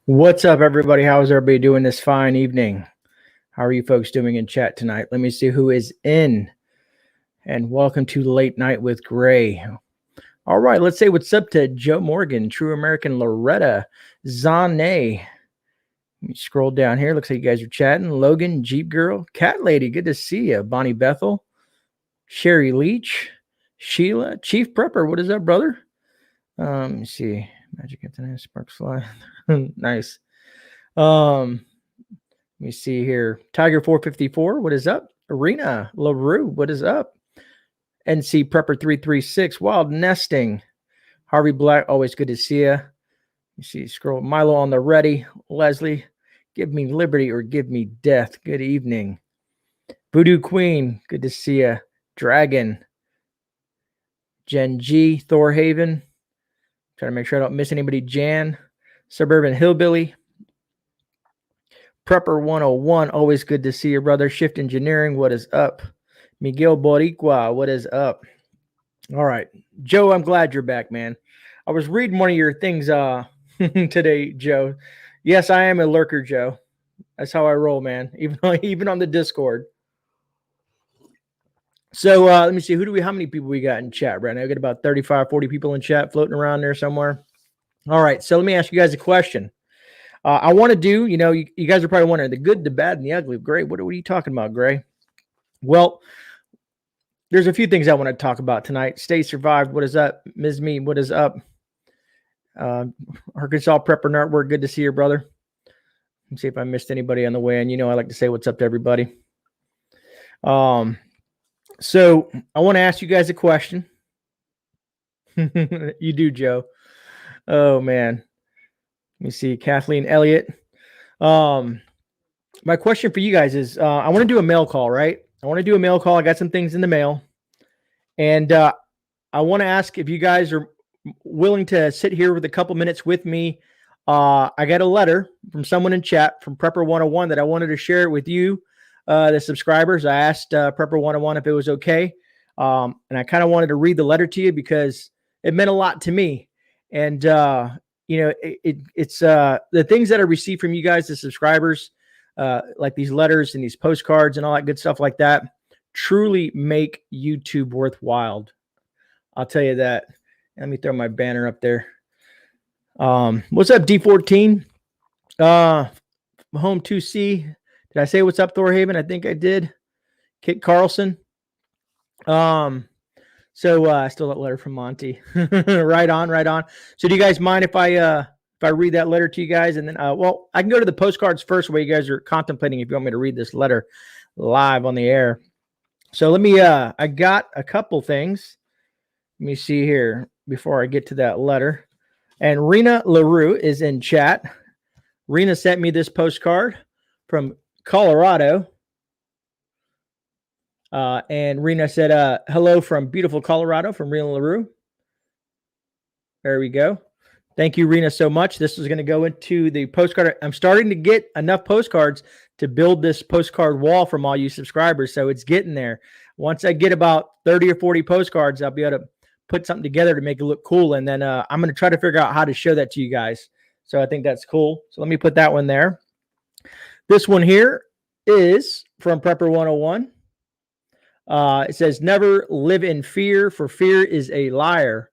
What's up, everybody? How's everybody doing this fine evening? How are you folks doing in chat tonight? Let me see who is in. And welcome to Late Night with Grey. All right, let's say what's up to Joe Morgan, True American Loretta, Zane. Let me scroll down here. Looks like you guys are chatting. Logan, Jeep Girl, Cat Lady, good to see you. Bonnie Bethel, Sherry Leach, Sheila, Chief Prepper, what is up, brother? Let me see. Magic Internet, Sparks Fly. Nice. Let me see here. Tiger 454, what is up? Arena LaRue, what is up? NC Prepper 336, Wild Nesting. Harvey Black, always good to see you. You see, scroll. Milo on the ready. Leslie, give me liberty or give me death. Good evening. Voodoo Queen, good to see you. Dragon. Jen G, Thorhaven. Trying to make sure I don't miss anybody. Jan, Suburban Hillbilly. Prepper 101, always good to see you, brother. Shift Engineering, what is up? Miguel Boricua, what is up? All right. Joe, I'm glad you're back, man. I was reading one of your things today, Joe. Yes, I am a lurker, Joe. That's how I roll, man, even on the Discord. So let me see. How many people we got in chat right now? I got about 35, 40 people in chat floating around there somewhere. All right. So let me ask you guys a question. I want to do, you guys are probably wondering the good, the bad, and the ugly. Grey, what are you talking about, Grey? Well, there's a few things I want to talk about tonight. Stay Survived, what is up? Ms. Me, what is up? Arkansas Prepper Network, good to see you, brother. Let's see if I missed anybody on the way. And I like to say what's up to everybody. So I want to ask you guys a question. You do, Joe. Oh, man. Let me see. Kathleen Elliott. My question for you guys is, I want to do a mail call, right? I want to do a mail call. I got some things in the mail. And I want to ask if you guys are willing to sit here with a couple minutes with me. I got a letter from someone in chat from Prepper 101 that I wanted to share it with you, the subscribers. I asked Prepper 101 if it was okay. And I kind of wanted to read the letter to you because it meant a lot to me. And, it's the things that I receive from you guys, the subscribers, like these letters and these postcards and all that good stuff like that, truly make YouTube worthwhile. I'll tell you that. Let me throw my banner up there. What's up, D14? Home 2C. Did I say what's up, Thorhaven? I think I did. Kit Carlson. So I still got a letter from Monty. Right on. So do you guys mind if I read that letter to you guys? And then, well, I can go to the postcards first where you guys are contemplating if you want me to read this letter live on the air. So let me, I got a couple things. Let me see here before I get to that letter. And Rena LaRue is in chat. Rena sent me this postcard from Colorado. And Rena said, hello from beautiful Colorado from Rena LaRue. There we go. Thank you, Rena, so much. This is going to go into the postcard. I'm starting to get enough postcards to build this postcard wall from all you subscribers. So it's getting there. Once I get about 30 or 40 postcards, I'll be able to put something together to make it look cool. And then I'm going to try to figure out how to show that to you guys. So I think that's cool. So let me put that one there. This one here is from Prepper 101. It says, never live in fear, for fear is a liar.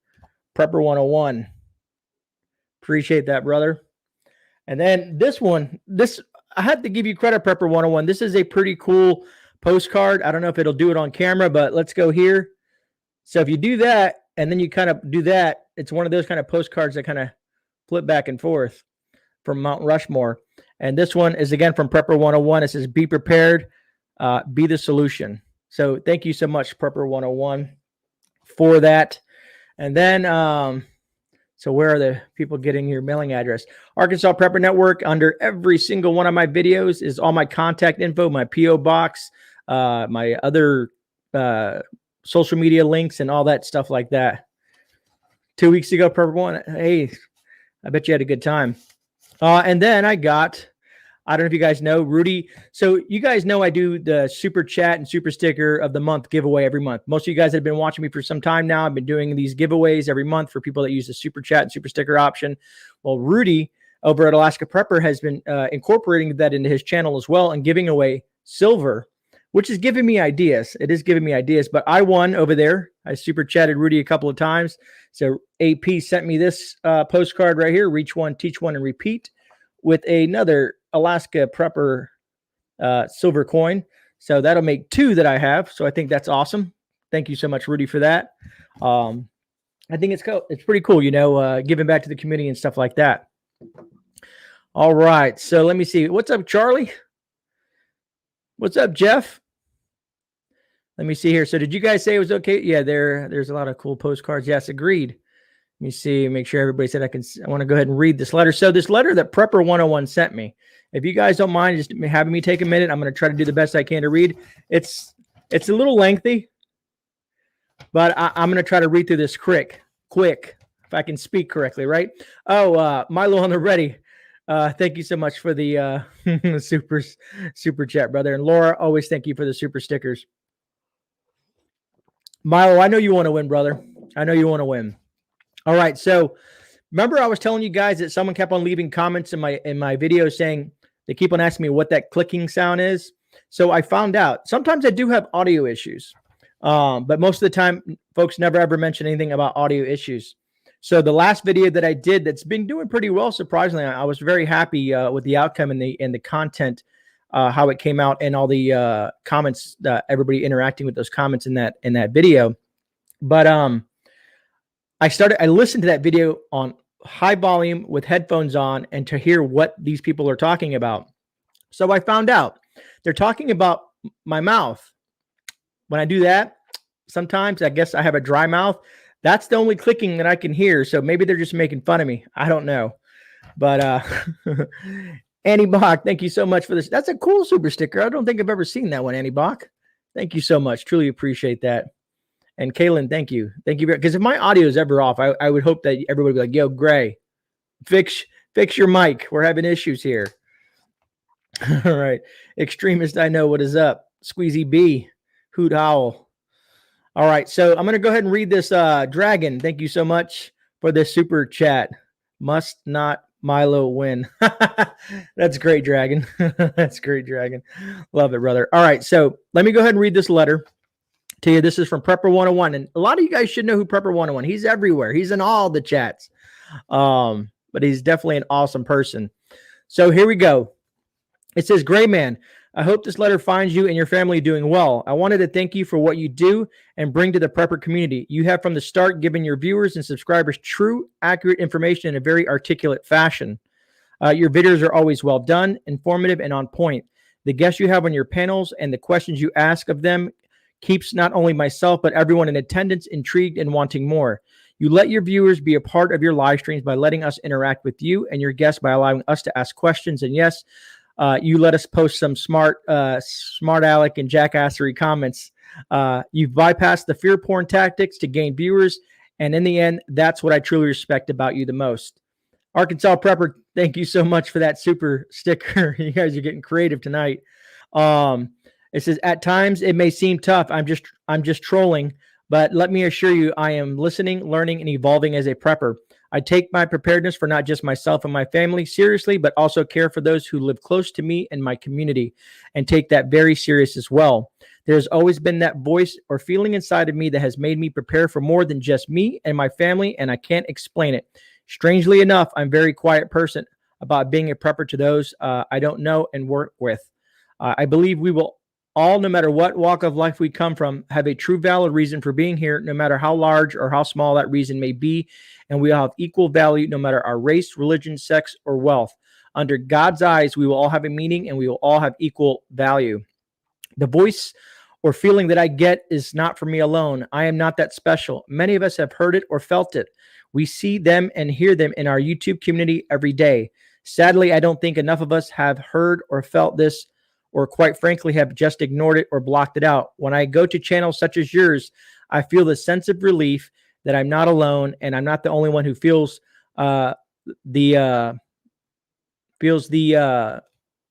Prepper 101. Appreciate that, brother. And then this one, I have to give you credit, Prepper 101. This is a pretty cool postcard. I don't know if it'll do it on camera, but let's go here. So if you do that, and then you kind of do that, it's one of those kind of postcards that kind of flip back and forth from Mount Rushmore. And this one is, again, from Prepper 101. It says, be prepared, be the solution. So thank you so much, Prepper 101, for that. And then, so where are the people getting your mailing address? Arkansas Prepper Network. Under every single one of my videos is all my contact info, my P.O Box, my other social media links, and all that stuff like that. 2 weeks ago, Prepper 1, hey, I bet you had a good time. And then I got, I don't know if you guys know, Rudy. So you guys know I do the super chat and super sticker of the month giveaway every month. Most of you guys have been watching me for some time now. I've been doing these giveaways every month for people that use the super chat and super sticker option. Well, Rudy over at Alaska Prepper has been incorporating that into his channel as well and giving away silver, which is giving me ideas. It is giving me ideas, but I won over there. I super chatted Rudy a couple of times. So AP sent me this postcard right here, reach one, teach one, and repeat, with another Alaska Prepper silver coin. So that'll make 2 that I have. So I think that's awesome. Thank you so much, Rudy, for that. I think it's cool. It's pretty cool, giving back to the community and stuff like that. All right. So let me see. What's up, Charlie? What's up, Jeff? Let me see here. So did you guys say it was okay? Yeah, there's a lot of cool postcards. Yes, agreed. Let me see, make sure everybody said I want to go ahead and read this letter. So this letter that Prepper 101 sent me, if you guys don't mind just having me take a minute, I'm going to try to do the best I can to read. It's a little lengthy, but I'm going to try to read through this quick, if I can speak correctly, right? Oh, Milo on the ready. Thank you so much for the super chat, brother. And Laura, always thank you for the super stickers. Milo, I know you want to win, brother. I know you want to win. All right. So remember I was telling you guys that someone kept on leaving comments in my video saying they keep on asking me what that clicking sound is. So I found out sometimes I do have audio issues. But most of the time, folks never ever mention anything about audio issues. So the last video that I did that's been doing pretty well, surprisingly, I was very happy with the outcome and the content, how it came out, and all the comments, everybody interacting with those comments in that video. But I listened to that video on high volume with headphones on and to hear what these people are talking about. So I found out they're talking about my mouth. When I do that, sometimes I guess I have a dry mouth. That's the only clicking that I can hear. So maybe they're just making fun of me. I don't know. But Annie Bach, thank you so much for this. That's a cool super sticker. I don't think I've ever seen that one, Annie Bach. Thank you so much. Truly appreciate that. And Kaylin, thank you. Thank you. Because if my audio is ever off, I would hope that everybody would be like, yo, Gray, fix your mic. We're having issues here. All right. Extremist, I know what is up. Squeezy B, Hoot Howl. All right. So I'm going to go ahead and read this. Dragon, thank you so much for this super chat. Must not Milo win. That's great, Dragon. That's great, Dragon. Love it, brother. All right. So let me go ahead and read this letter to you. This is from Prepper 101. And a lot of you guys should know who Prepper 101. He's everywhere. He's in all the chats. But he's definitely an awesome person. So here we go. It says, GreyMan, I hope this letter finds you and your family doing well. I wanted to thank you for what you do and bring to the prepper community. You have from the start given your viewers and subscribers true, accurate information in a very articulate fashion. Your videos are always well done, informative, and on point. The guests you have on your panels and the questions you ask of them keeps not only myself, but everyone in attendance intrigued and wanting more. You let your viewers be a part of your live streams by letting us interact with you and your guests by allowing us to ask questions. And yes, you let us post some smart aleck and jackassery comments. You've bypassed the fear porn tactics to gain viewers. And in the end, that's what I truly respect about you the most. Arkansas Prepper, thank you so much for that super sticker. You guys are getting creative tonight. It says, at times it may seem tough. I'm just trolling, but let me assure you, I am listening, learning, and evolving as a prepper. I take my preparedness for not just myself and my family seriously, but also care for those who live close to me and my community, and take that very serious as well. There's always been that voice or feeling inside of me that has made me prepare for more than just me and my family, and I can't explain it. Strangely enough, I'm a very quiet person about being a prepper to those I don't know and work with. I believe we will all, no matter what walk of life we come from, have a true valid reason for being here, no matter how large or how small that reason may be. And we all have equal value, no matter our race, religion, sex, or wealth. Under God's eyes, we will all have a meaning and we will all have equal value. The voice or feeling that I get is not for me alone. I am not that special. Many of us have heard it or felt it. We see them and hear them in our YouTube community every day. Sadly, I don't think enough of us have heard or felt this, or quite frankly have just ignored it or blocked it out. When I go to channels such as yours, I feel the sense of relief that I'm not alone, and I'm not the only one who feels the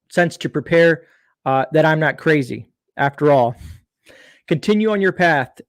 sense to prepare, that I'm not crazy after all. Continue on your path.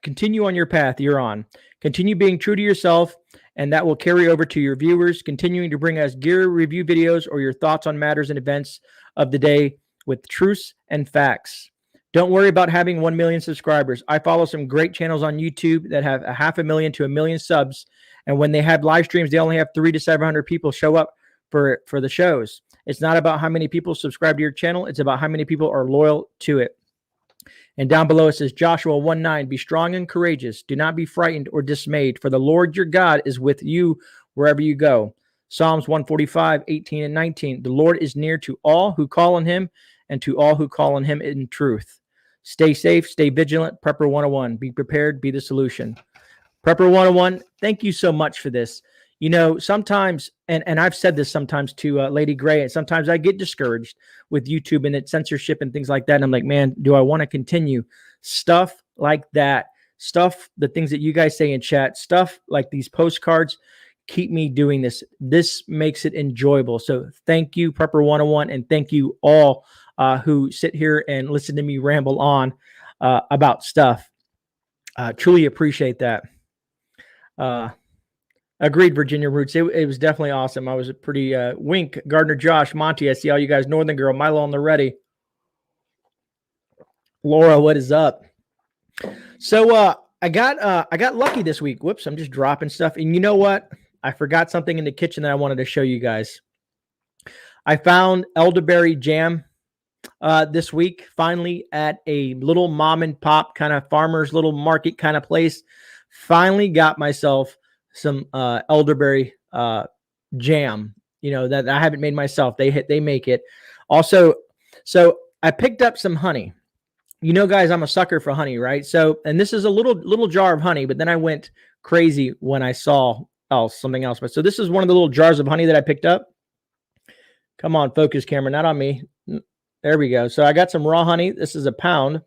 Continue on your path you're on. Continue being true to yourself and that will carry over to your viewers, continuing to bring us gear review videos or your thoughts on matters and events of the day with truths and facts. Don't worry about having 1 million subscribers. I follow some great channels on YouTube that have 500,000 to 1 million subs, and when they have live streams, they only have 300 to 700 people show up for the shows. It's not about how many people subscribe to your channel. It's about how many people are loyal to it. And down below it says, Joshua 1:9, be strong and courageous. Do not be frightened or dismayed, for the Lord your God is with you wherever you go. Psalms 145:18 and 19, the Lord is near to all who call on him and to all who call on him in truth. Stay safe, stay vigilant. Prepper 101, be prepared, be the solution. Prepper 101, thank you so much for this. You know, sometimes, and I've said this sometimes to Lady Grey, and sometimes I get discouraged with YouTube and its censorship and things like that. And I'm like, man, do I want to continue? Stuff like that, the things that you guys say in chat, stuff like these postcards, keep me doing this. This makes it enjoyable. So thank you, Prepper 101, and thank you all who sit here and listen to me ramble on about stuff. Truly appreciate that. Agreed, Virginia Roots. It was definitely awesome. I was pretty Wink, Gardner, Josh, Monty. I see all you guys. Northern Girl, Milo on the ready. Laura, what is up? So I got lucky this week. Whoops, I'm just dropping stuff. And you know what? I forgot something in the kitchen that I wanted to show you guys. I found elderberry jam this week, finally, at a little mom and pop kind of farmer's little market kind of place. Finally got myself some elderberry jam, you know, that I haven't made myself. They make it. Also, so I picked up some honey. You know, guys, I'm a sucker for honey, right? So, and this is a little jar of honey, but then I went crazy when I saw something else. But so this is one of the little jars of honey that I picked up. Come on, focus camera, not on me. There we go. So I got some raw honey. This is a pound,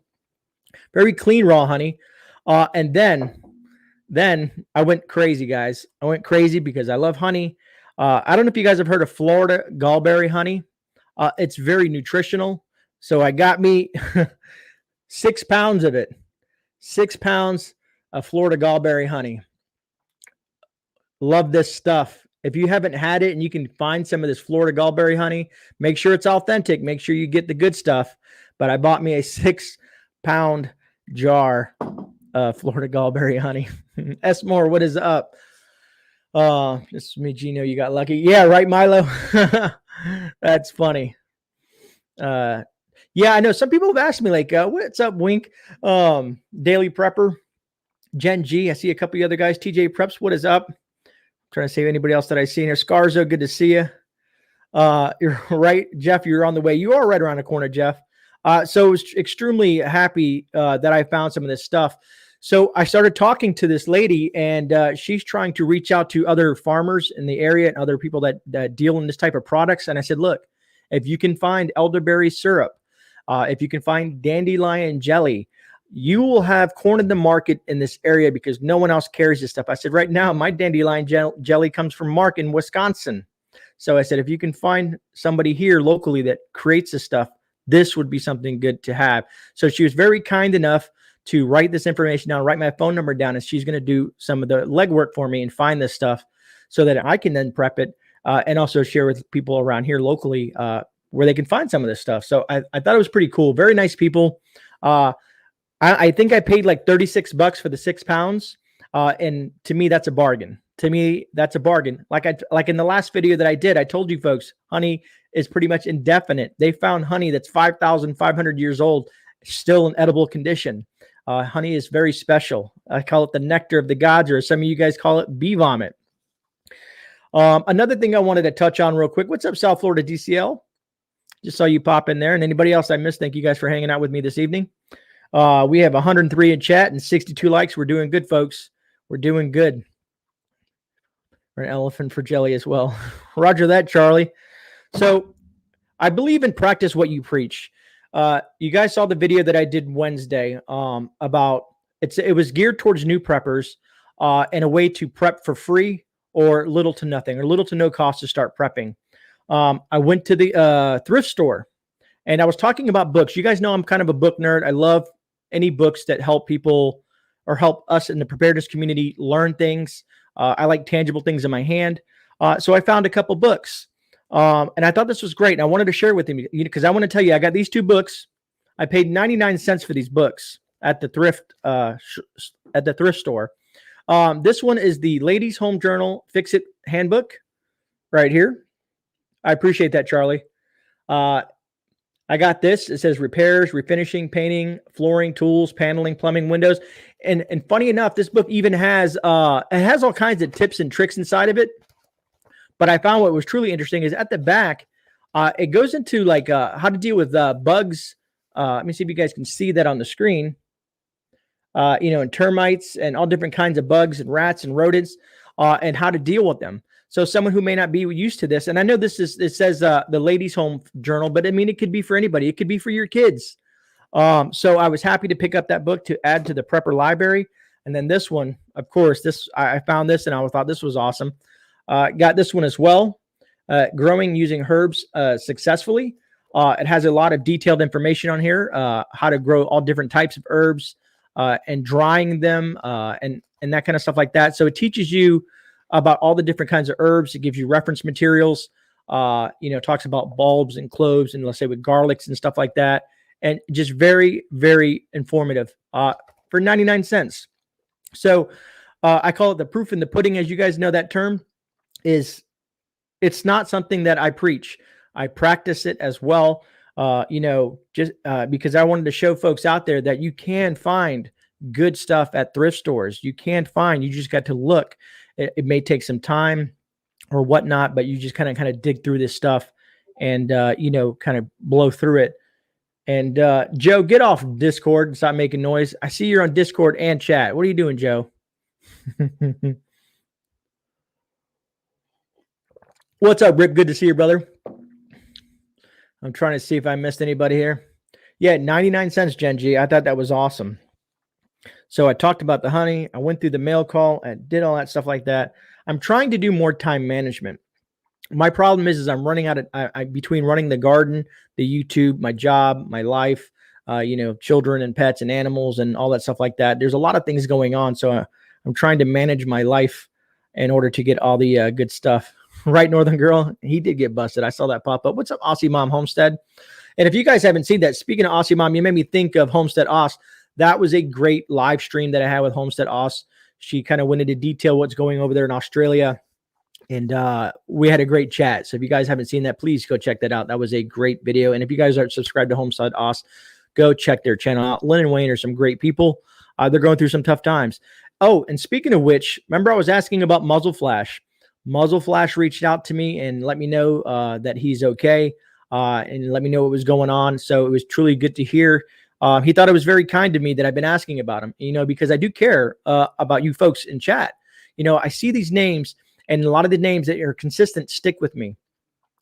very clean raw honey. And then I went crazy, guys. I went crazy because I love honey. I don't know if you guys have heard of Florida gallberry honey. It's very nutritional. So I got me 6 pounds of it. 6 pounds of Florida gallberry honey. Love this stuff. If you haven't had it and you can find some of this Florida gallberry honey, make sure it's authentic. Make sure you get the good stuff. But I bought me a 6-pound jar of Florida gallberry honey. S. Moore, what is up? This is me, Gino. You got lucky. Yeah, right, Milo. That's funny. Yeah, I know some people have asked me, like, what's up, Wink? Daily Prepper, Jen G. I see a couple of other guys. TJ Preps, what is up? Trying to save anybody else that I see here. Scarzo, good to see you. You're right, Jeff. You're on the way. You are right around the corner, Jeff. So I was extremely happy that I found some of this stuff. So I started talking to this lady, and she's trying to reach out to other farmers in the area and other people that deal in this type of products. And I said, look, if you can find elderberry syrup, if you can find dandelion jelly, you will have cornered the market in this area because no one else carries this stuff. I said, right now, my dandelion jelly comes from Mark in Wisconsin. So I said, if you can find somebody here locally that creates this stuff, this would be something good to have. So she was very kind enough to write this information down, write my phone number down, and she's going to do some of the legwork for me and find this stuff so that I can then prep it and also share with people around here locally where they can find some of this stuff. So I thought it was pretty cool. Very nice people. I think I paid like $36 for the 6 pounds. And to me, that's a bargain. To me, that's a bargain. Like in the last video that I did, I told you folks, honey is pretty much indefinite. They found honey that's 5,500 years old, still in edible condition. Honey is very special. I call it the nectar of the gods, or some of you guys call it bee vomit. Another thing I wanted to touch on real quick. What's up, South Florida DCL? Just saw you pop in there. And anybody else I missed, thank you guys for hanging out with me this evening. We have 103 in chat and 62 likes. We're doing good, folks. We're doing good. We're an elephant for jelly as well. Roger that, Charlie. So I believe in practice what you preach. You guys saw the video that I did Wednesday about it was geared towards new preppers and a way to prep for free or little to nothing or little to no cost to start prepping. I went to the thrift store and I was talking about books. You guys know I'm kind of a book nerd. I love any books that help people or help us in the preparedness community learn things. I like tangible things in my hand. So I found a couple books, and I thought this was great. And I wanted to share with you because I want to tell you, I got these 2 books. I paid 99 cents for these books at the thrift store. This one is the Ladies Home Journal Fix It Handbook right here. I appreciate that, Charlie. I got this. It says repairs, refinishing, painting, flooring, tools, paneling, plumbing, windows. And funny enough, this book even has it has all kinds of tips and tricks inside of it. But I found what was truly interesting is at the back, it goes into like how to deal with bugs. Let me see if you guys can see that on the screen. And termites and all different kinds of bugs and rats and rodents, and how to deal with them. So someone who may not be used to this, and I know it says the Ladies Home Journal, but I mean, it could be for anybody. It could be for your kids. So I was happy to pick up that book to add to the prepper library. And then this one, of course, I found this and I thought this was awesome. Got this one as well. Growing using herbs successfully. It has a lot of detailed information on here, how to grow all different types of herbs, and drying them, and that kind of stuff like that. So it teaches you about all the different kinds of herbs. It gives you reference materials, talks about bulbs and cloves and let's say with garlics and stuff like that. And just very, very informative, for 99 cents. So, I call it the proof in the pudding. As you guys know, that term it's not something that I preach. I practice it as well. Because I wanted to show folks out there that you can find good stuff at thrift stores. You just got to look. It may take some time or whatnot, but you just kind of dig through this stuff and, kind of blow through it. And Joe, get off Discord and stop making noise. I see you're on Discord and chat. What are you doing, Joe? What's up, Rip? Good to see you, brother. I'm trying to see if I missed anybody here. Yeah, 99 cents, Gen G. I thought that was awesome. So I talked about the honey. I went through the mail call and did all that stuff like that. I'm trying to do more time management. My problem is I'm running out of between running the garden, the YouTube, my job, my life, children and pets and animals and all that stuff like that. There's a lot of things going on. So I'm trying to manage my life in order to get all the good stuff. Right, Northern Girl, he did get busted. I saw that pop up. What's up, Aussie Mom Homestead? And if you guys haven't seen that, speaking of Aussie Mom, you made me think of Homestead Oz. That was a great live stream that I had with Homestead Oz. She kind of went into detail what's going over there in Australia. And we had a great chat. So if you guys haven't seen that, please go check that out. That was a great video. And if you guys aren't subscribed to Homestead Oz, go check their channel out. Lynn and Wayne are some great people. They're going through some tough times. Oh, and speaking of which, remember I was asking about Muzzle Flash. Muzzle Flash reached out to me and let me know that he's okay, and let me know what was going on. So it was truly good to hear. He thought it was very kind to me that I've been asking about him, because I do care about you folks in chat. I see these names, and a lot of the names that are consistent stick with me.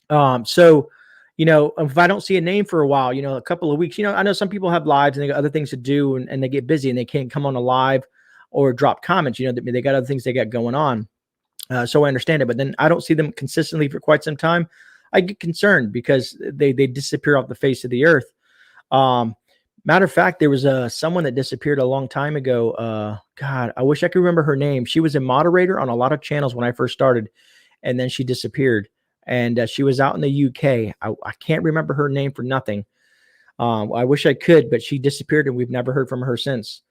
So if I don't see a name for a while, a couple of weeks, I know some people have lives and they got other things to do and they get busy and they can't come on a live or drop comments. They got other things they got going on. So I understand it, but then I don't see them consistently for quite some time. I get concerned because they disappear off the face of the earth. Matter of fact, there was someone that disappeared a long time ago. God, I wish I could remember her name. She was a moderator on a lot of channels when I first started, and then she disappeared. And she was out in the UK. I can't remember her name for nothing. I wish I could, but she disappeared, and we've never heard from her since.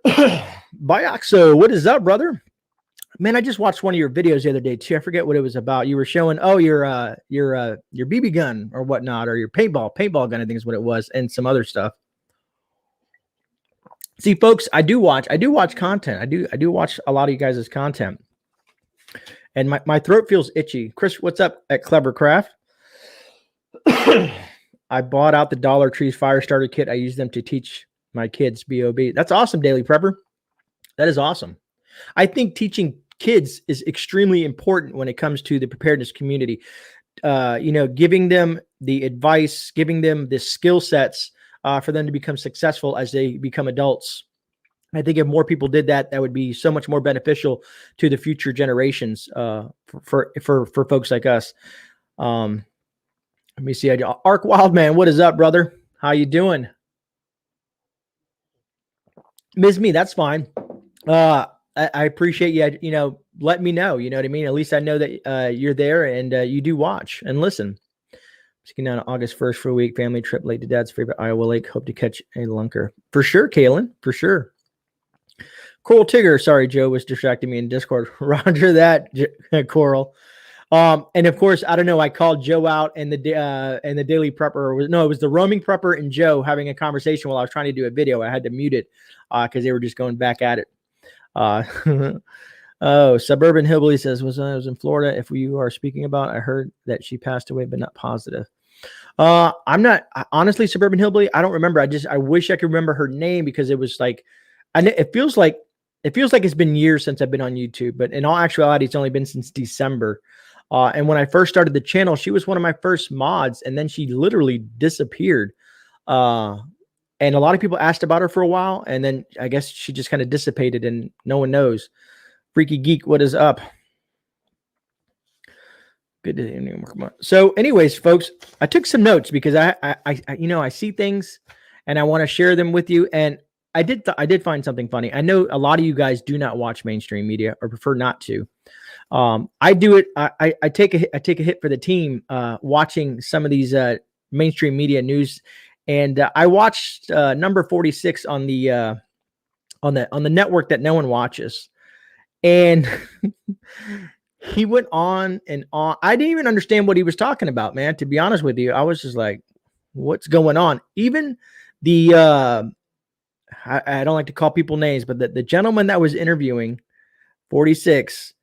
Bioxo, what is up, brother? Man, I just watched one of your videos the other day too. I forget what it was about. You were showing, your BB gun or whatnot, or your paintball gun, I think is what it was, and some other stuff. See, folks, I do watch content. I do watch a lot of you guys' content. And my throat feels itchy. Chris, what's up at Clever Craft? I bought out the Dollar Tree fire starter kit. I use them to teach my kids BOB. That's awesome, Daily Prepper. That is awesome. I think teaching kids is extremely important when it comes to the preparedness community. Giving them the advice, giving them the skill sets for them to become successful as they become adults. I think if more people did that, that would be so much more beneficial to the future generations for folks like us. Let me see. Ark Wildman, what is up, brother? How you doing? Ms. Me, that's fine. I appreciate you, let me know, you know what I mean? At least I know that you're there and you do watch and listen. Skiing down August 1st for a week, family trip, late to dad's favorite Iowa lake. Hope to catch a lunker. For sure, Kaylin, for sure. Coral Tigger, sorry, Joe was distracting me in Discord. Roger that, Coral. And of course, I don't know. I called Joe out and the Daily Prepper. It was the Roaming Prepper and Joe having a conversation while I was trying to do a video. I had to mute it because they were just going back at it. Oh, Suburban Hillbilly says, I was in Florida. If you are speaking about, I heard that she passed away, but not positive. I'm not honestly, Suburban Hillbilly. I don't remember. I wish I could remember her name because it was like, it feels like it's been years since I've been on YouTube, but in all actuality, it's only been since December. And when I first started the channel, she was one of my first mods, and then she literally disappeared. And a lot of people asked about her for a while, and then I guess she just kind of dissipated and no one knows. Freaky Geek, what is up? Good to hear. So anyways, folks, I took some notes because I see things and I want to share them with you. And I did find something funny. I know a lot of you guys do not watch mainstream media or prefer not to. I do it. I take a hit for the team watching some of these mainstream media news. And I watched number 46 on the network that no one watches. And he went on and on. I didn't even understand what he was talking about, man. To be honest with you, I was just like, what's going on? Even the, I don't like to call people names, but the gentleman that was interviewing 46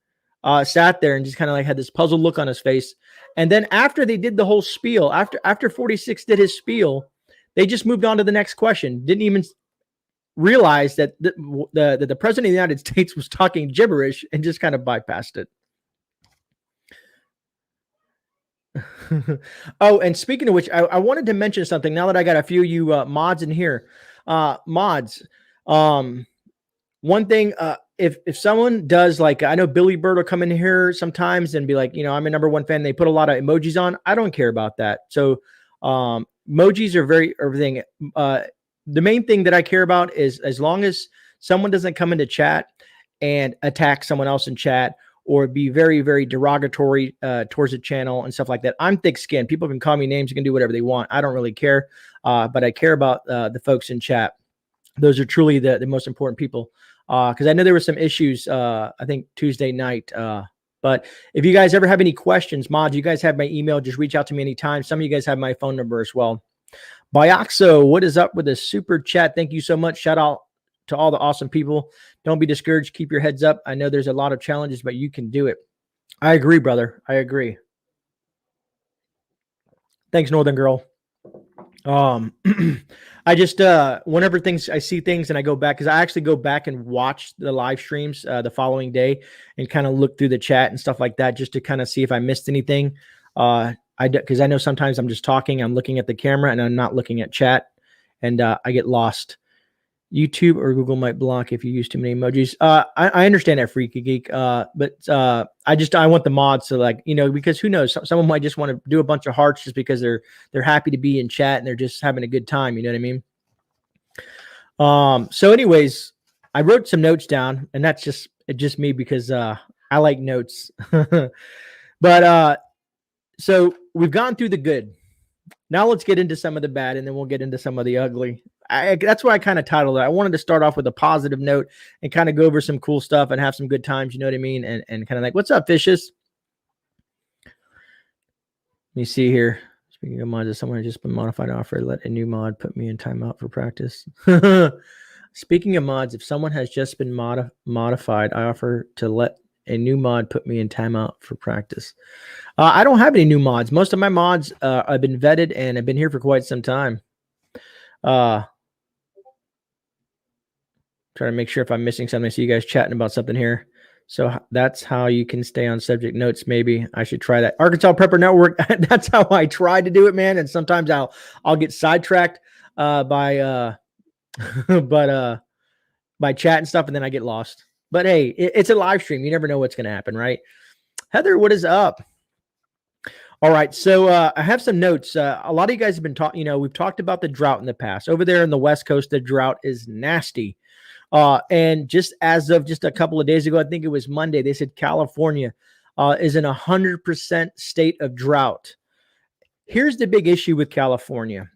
sat there and just kind of like had this puzzled look on his face. And then after they did the whole spiel, after 46 did his spiel, they just moved on to the next question. Didn't even realize that the president of the United States was talking gibberish and just kind of bypassed it. Oh, and speaking of which, I wanted to mention something now that I got a few of you mods in here. Mods. One thing, if someone does, like, I know Billy Bird will come in here sometimes and be like, I'm a #1 fan. They put a lot of emojis on. I don't care about that. So emojis are everything. The main thing that I care about is as long as someone doesn't come into chat and attack someone else in chat or be very, very derogatory towards the channel and stuff like that. I'm thick-skinned. People can call me names. You can do whatever they want. I don't really care. But I care about the folks in chat. Those are truly the most important people. Because I know there were some issues, I think, Tuesday night. But if you guys ever have any questions, mods, you guys have my email. Just reach out to me anytime. Some of you guys have my phone number as well. Bioxo, what is up with the super chat? Thank you so much. Shout out to all the awesome people. Don't be discouraged. Keep your heads up. I know there's a lot of challenges, but you can do it. I agree, brother. I agree. Thanks, Northern Girl. I just whenever I see things and I go back, because I actually go back and watch the live streams the following day and kind of look through the chat and stuff like that just to kind of see if I missed anything. Because I know sometimes I'm just talking, I'm looking at the camera and I'm not looking at chat, and I get lost. YouTube or Google might block if you use too many emojis. I understand that, Freaky Geek. But I want the mods to, like, because who knows, someone might just want to do a bunch of hearts just because they're happy to be in chat and they're just having a good time. You know what I mean? So anyways, I wrote some notes down, and that's just me because I like notes. But so we've gone through the good. Now let's get into some of the bad, and then we'll get into some of the ugly. That's why I kind of titled it. I wanted to start off with a positive note and kind of go over some cool stuff and have some good times. You know what I mean? And kind of like, what's up, fishes? Let me see here. Speaking of mods, if someone has just been modified offer, let a new mod put me in timeout for practice. Speaking of mods, if someone has just been modified, I offer to let a new mod put me in timeout for practice. I don't have any new mods. Most of my mods have been vetted and have been here for quite some time. Trying to make sure if I'm missing something. I see you guys chatting about something here. So that's how you can stay on subject notes. Maybe I should try that. Arkansas Prepper Network. That's how I try to do it, man. And sometimes I'll get sidetracked by chat and stuff, and then I get lost. But hey, it's a live stream. You never know what's going to happen, right? Heather, what is up? All right, so I have some notes. A lot of you guys have been talking. We've talked about the drought in the past. Over there in the West Coast, the drought is nasty. And just as of just a couple of days ago, I think it was Monday, they said California is in 100% state of drought. Here's the big issue with California.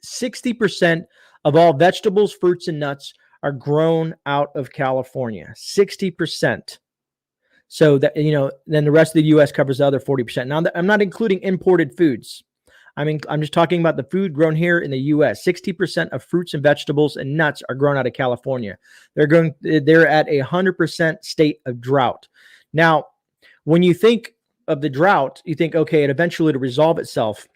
60% of all vegetables, fruits, and nuts are grown out of California. 60%. So that, then the rest of the U.S. covers the other 40%. Now, I'm not including imported foods. I'm just talking about the food grown here in the U.S. 60% of fruits and vegetables and nuts are grown out of California. They're at 100% state of drought. Now, when you think of the drought, you think, okay, it eventually to resolve itself.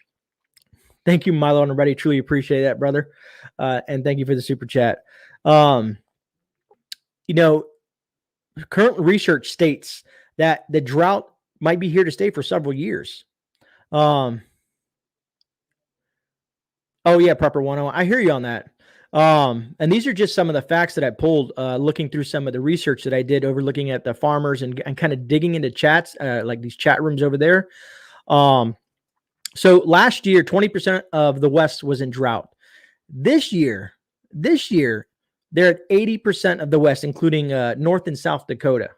Thank you, Milo, and already truly appreciate that, brother. And thank you for the super chat. Current research states that the drought might be here to stay for several years. Oh yeah, Prepper 101. I hear you on that. And these are just some of the facts that I pulled, looking through some of the research that I did over looking at the farmers and kind of digging into chats, like these chat rooms over there. So last year, 20% of the West was in drought. This year, they're at 80% of the West, including North and South Dakota.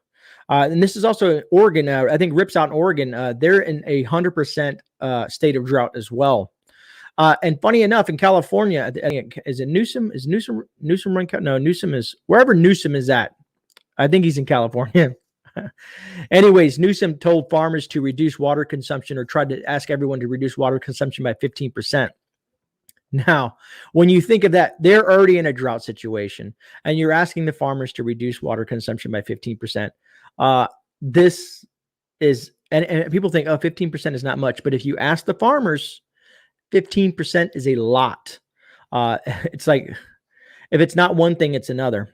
And this is also Oregon. I think Rip's out in Oregon. They're in 100% state of drought as well. And funny enough, in California, is it Newsom? Is Newsom run? No, Newsom is wherever Newsom is at. I think he's in California. Anyways, Newsom told farmers to reduce water consumption, or tried to ask everyone to reduce water consumption by 15%. Now, when you think of that, they're already in a drought situation, and you're asking the farmers to reduce water consumption by 15%. This is, and people think, oh, 15% is not much. But if you ask the farmers, 15% is a lot. It's like, if it's not one thing, it's another.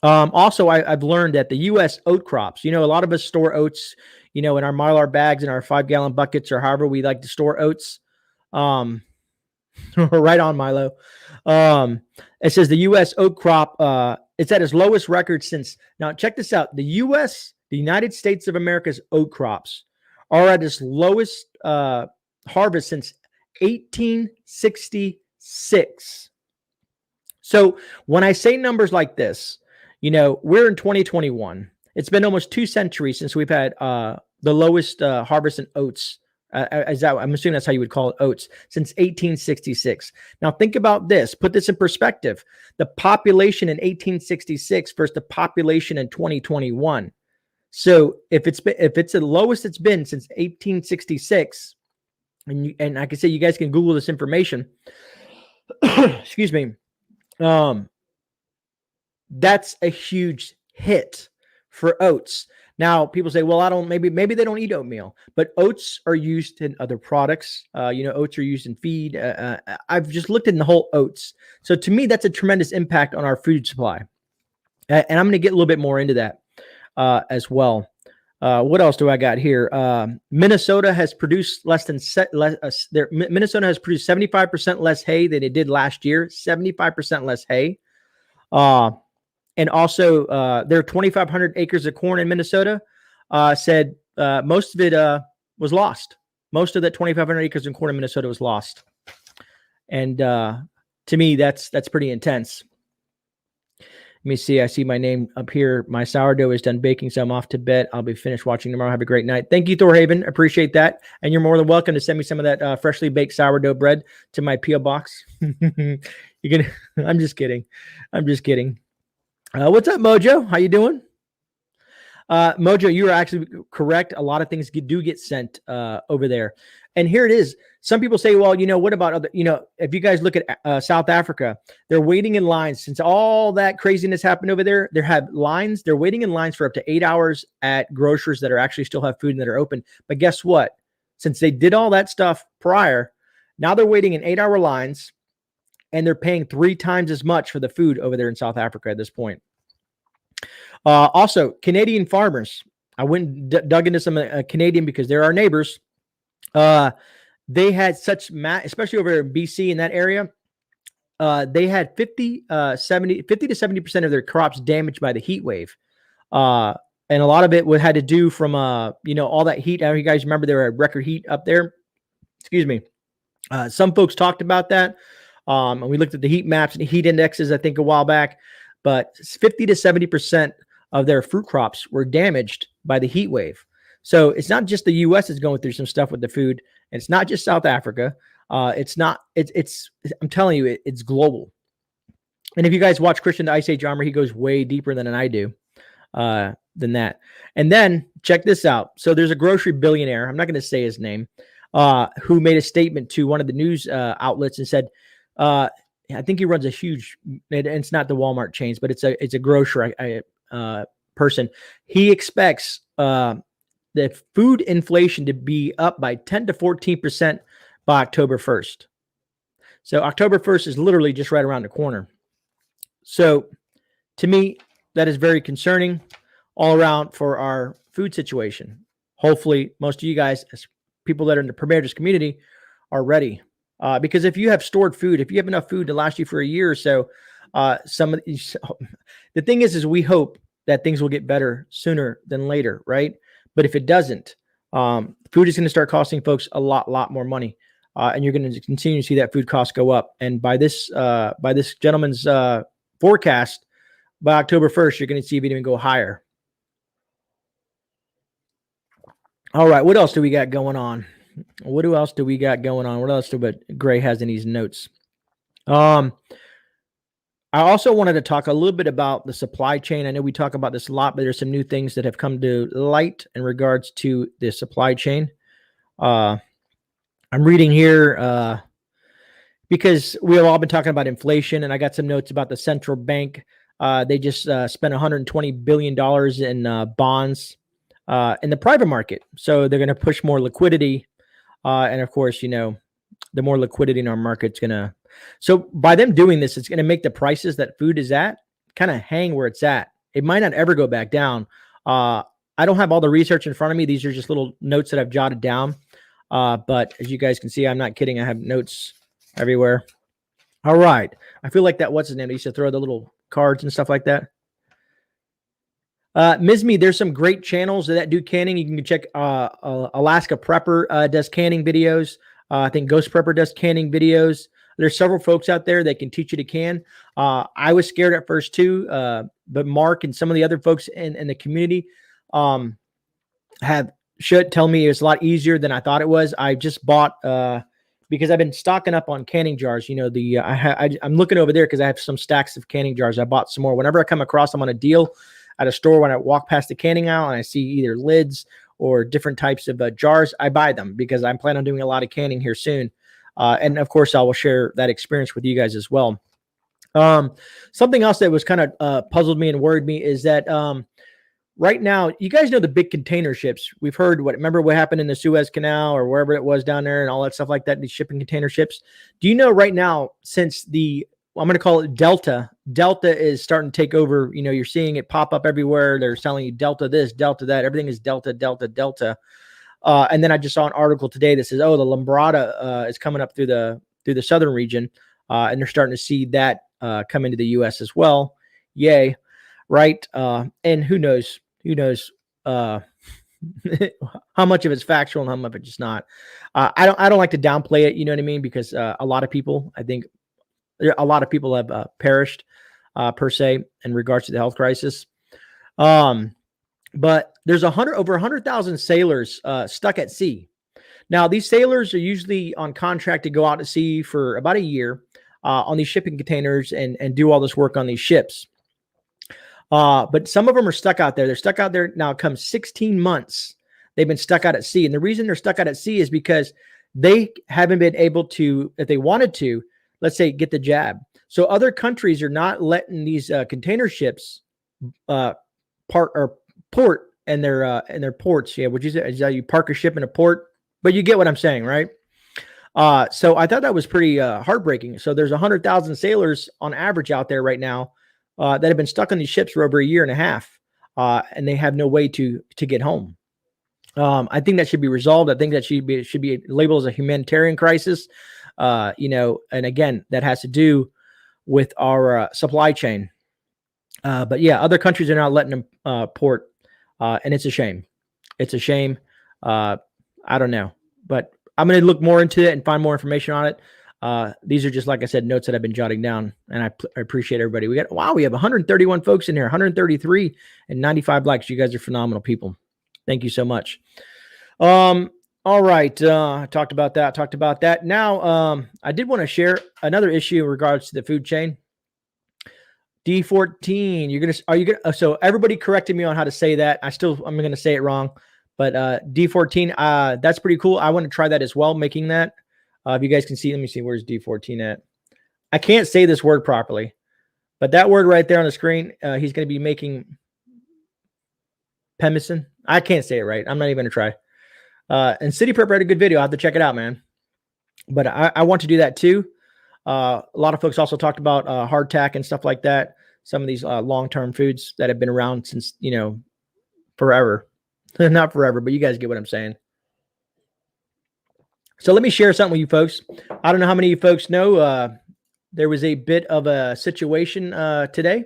Also, I've learned that the U.S. oat crops, a lot of us store oats, in our Mylar bags, in our 5-gallon buckets, or however we like to store oats. Right on, Milo. It says the U.S. oat crop, it's at its lowest record since, now check this out. The United States of America's oat crops are at its lowest harvest since 1866. So when I say numbers like this, we're in 2021. It's been almost 2 centuries since we've had the lowest harvest in oats. I'm assuming that's how you would call it, oats, since 1866. Now think about this. Put this in perspective. The population in 1866 versus the population in 2021. So if it's the lowest it's been since 1866, and like I say, you guys can Google this information. Excuse me. That's a huge hit for oats. Now, people say, well, maybe they don't eat oatmeal, but oats are used in other products. Oats are used in feed. I've just looked at the whole oats. So to me, that's a tremendous impact on our food supply. And I'm going to get a little bit more into that as well. What else do I got here? Minnesota has produced Minnesota has produced 75% less hay than it did last year. 75% less hay. And also, there are 2,500 acres of corn in Minnesota. Said most of it was lost. Most of that 2,500 acres of corn in Minnesota was lost. And to me, that's pretty intense. Let me see. I see my name up here. My sourdough is done baking, so I'm off to bed. I'll be finished watching tomorrow. Have a great night. Thank you, Thorhaven. Appreciate that. And you're more than welcome to send me some of that freshly baked sourdough bread to my P.O Box. I'm just kidding. What's up, Mojo? How you doing? Mojo, you are actually correct. A lot of things do get sent over there. And here it is. Some people say, well, what about other, if you guys look at South Africa, they're waiting in lines since all that craziness happened over there. They're waiting in lines for up to 8 hours at grocers that are actually still have food and that are open. But guess what? Since they did all that stuff prior, now they're waiting in 8-hour lines, and they're paying 3 times as much for the food over there in South Africa at this point. Also, Canadian farmers. I went and dug into some Canadian because they're our neighbors. They had such especially over in BC in that area. They had 50 to 70% of their crops damaged by the heat wave. And a lot of it had to do from all that heat. I don't know if you guys remember there were record heat up there. Excuse me. Some folks talked about that. And we looked at the heat maps and heat indexes, I think, a while back. but 50 to 70% of their fruit crops were damaged by the heat wave. So it's not just the U.S. is going through some stuff with the food. And it's not just South Africa. It's I'm telling you, it's global. And if you guys watch Christian the Ice Age Armor, he goes way deeper than I do than that. And then check this out. So there's a grocery billionaire, I'm not going to say his name, who made a statement to one of the news outlets and said, I think he runs a huge, and it's not the Walmart chains, but it's a grocery person. He expects the food inflation to be up by 10 to 14% by October 1st. So October 1st is literally just right around the corner. So to me, that is very concerning all around for our food situation. Hopefully, most of you guys, as people that are in the preparedness community, are ready. Because if you have stored food, if you have enough food to last you for a year or so, some of these, the thing is we hope that things will get better sooner than later, right? But if it doesn't, food is going to start costing folks a lot more money, and you're going to continue to see that food costs go up. And by this gentleman's forecast, by October 1st, you're going to see it even go higher. All right, what else do we got going on? What else do we got going on? What else do Grey has in these notes? I also wanted to talk a little bit about the supply chain. I know we talk about this a lot, but there's some new things that have come to light in regards to the supply chain. I'm reading here because we have all been talking about inflation, and I got some notes about the central bank. They just spent $120 billion in bonds in the private market. So they're going to push more liquidity. And of course, the more liquidity in our market's going to, so by them doing this, it's going to make the prices that food is at kind of hang where it's at. It might not ever go back down. I don't have all the research in front of me. These are just little notes that I've jotted down. But as you guys can see, I'm not kidding. I have notes everywhere. All right. I feel like that, what's his name? He used to throw the little cards and stuff like that. Mizme, there's some great channels that do canning. You can check Alaska Prepper does canning videos. I think Ghost Prepper does canning videos. There's several folks out there that can teach you to can. I was scared at first too, but Mark and some of the other folks in the community should tell me it's a lot easier than I thought it was. I just bought because I've been stocking up on canning jars. I'm looking over there because I have some stacks of canning jars. I bought some more. Whenever I come across them on a deal at a store, when I walk past the canning aisle and I see either lids or different types of jars, I buy them because I'm planning on doing a lot of canning here soon. And of course, I will share that experience with you guys as well. Something else that was kind of puzzled me and worried me is that right now, you guys know the big container ships. We've heard remember what happened in the Suez Canal or wherever it was down there and all that stuff like that, these shipping container ships. Do you know right now, since I'm going to call it Delta is starting to take over, you're seeing it pop up everywhere. They're selling you Delta this, Delta that, everything is Delta. And then I just saw an article today that says, the Lambrada is coming up through the southern region, and they're starting to see that come into the U.S. as well. Yay, right? And who knows how much of it's factual and how much of it's not. I don't like to downplay it. You know what I mean? Because a lot of people have perished per se in regards to the health crisis. But there's over 100,000 sailors stuck at sea. Now, these sailors are usually on contract to go out to sea for about a year on these shipping containers and do all this work on these ships. But some of them are stuck out there. They're stuck out there now. It comes 16 months. They've been stuck out at sea. And the reason they're stuck out at sea is because they haven't been able to, if they wanted to, let's say, get the jab. So other countries are not letting these container ships port in their ports. Yeah, which is how you park a ship in a port. But you get what I'm saying, right? So I thought that was pretty heartbreaking. So there's 100,000 sailors on average out there right now that have been stuck on these ships for over a year and a half, and they have no way to get home. I think that should be resolved. I think that should be labeled as a humanitarian crisis. And again, that has to do with our supply chain. But yeah, other countries are not letting them port, and it's a shame. It's a shame. I don't know, but I'm going to look more into it and find more information on it. These are just, like I said, notes that I've been jotting down, and I appreciate everybody. We have 131 folks in here, 133 and 95 likes. You guys are phenomenal people. Thank you so much. All right. Talked about that. Now, I did want to share another issue in regards to the food chain. D14. So everybody corrected me on how to say that. I'm going to say it wrong, but D14. That's pretty cool. I want to try that as well, making that. If you guys can see, let me see, where's D14 at? I can't say this word properly, but that word right there on the screen, he's going to be making pemmican. I can't say it right. I'm not even going to try. And City Prepper had a good video. I'll have to check it out, man. But I want to do that too. A lot of folks also talked about hardtack and stuff like that. Some of these long-term foods that have been around since, forever. Not forever, but you guys get what I'm saying. So let me share something with you folks. I don't know how many of you folks know there was a bit of a situation today.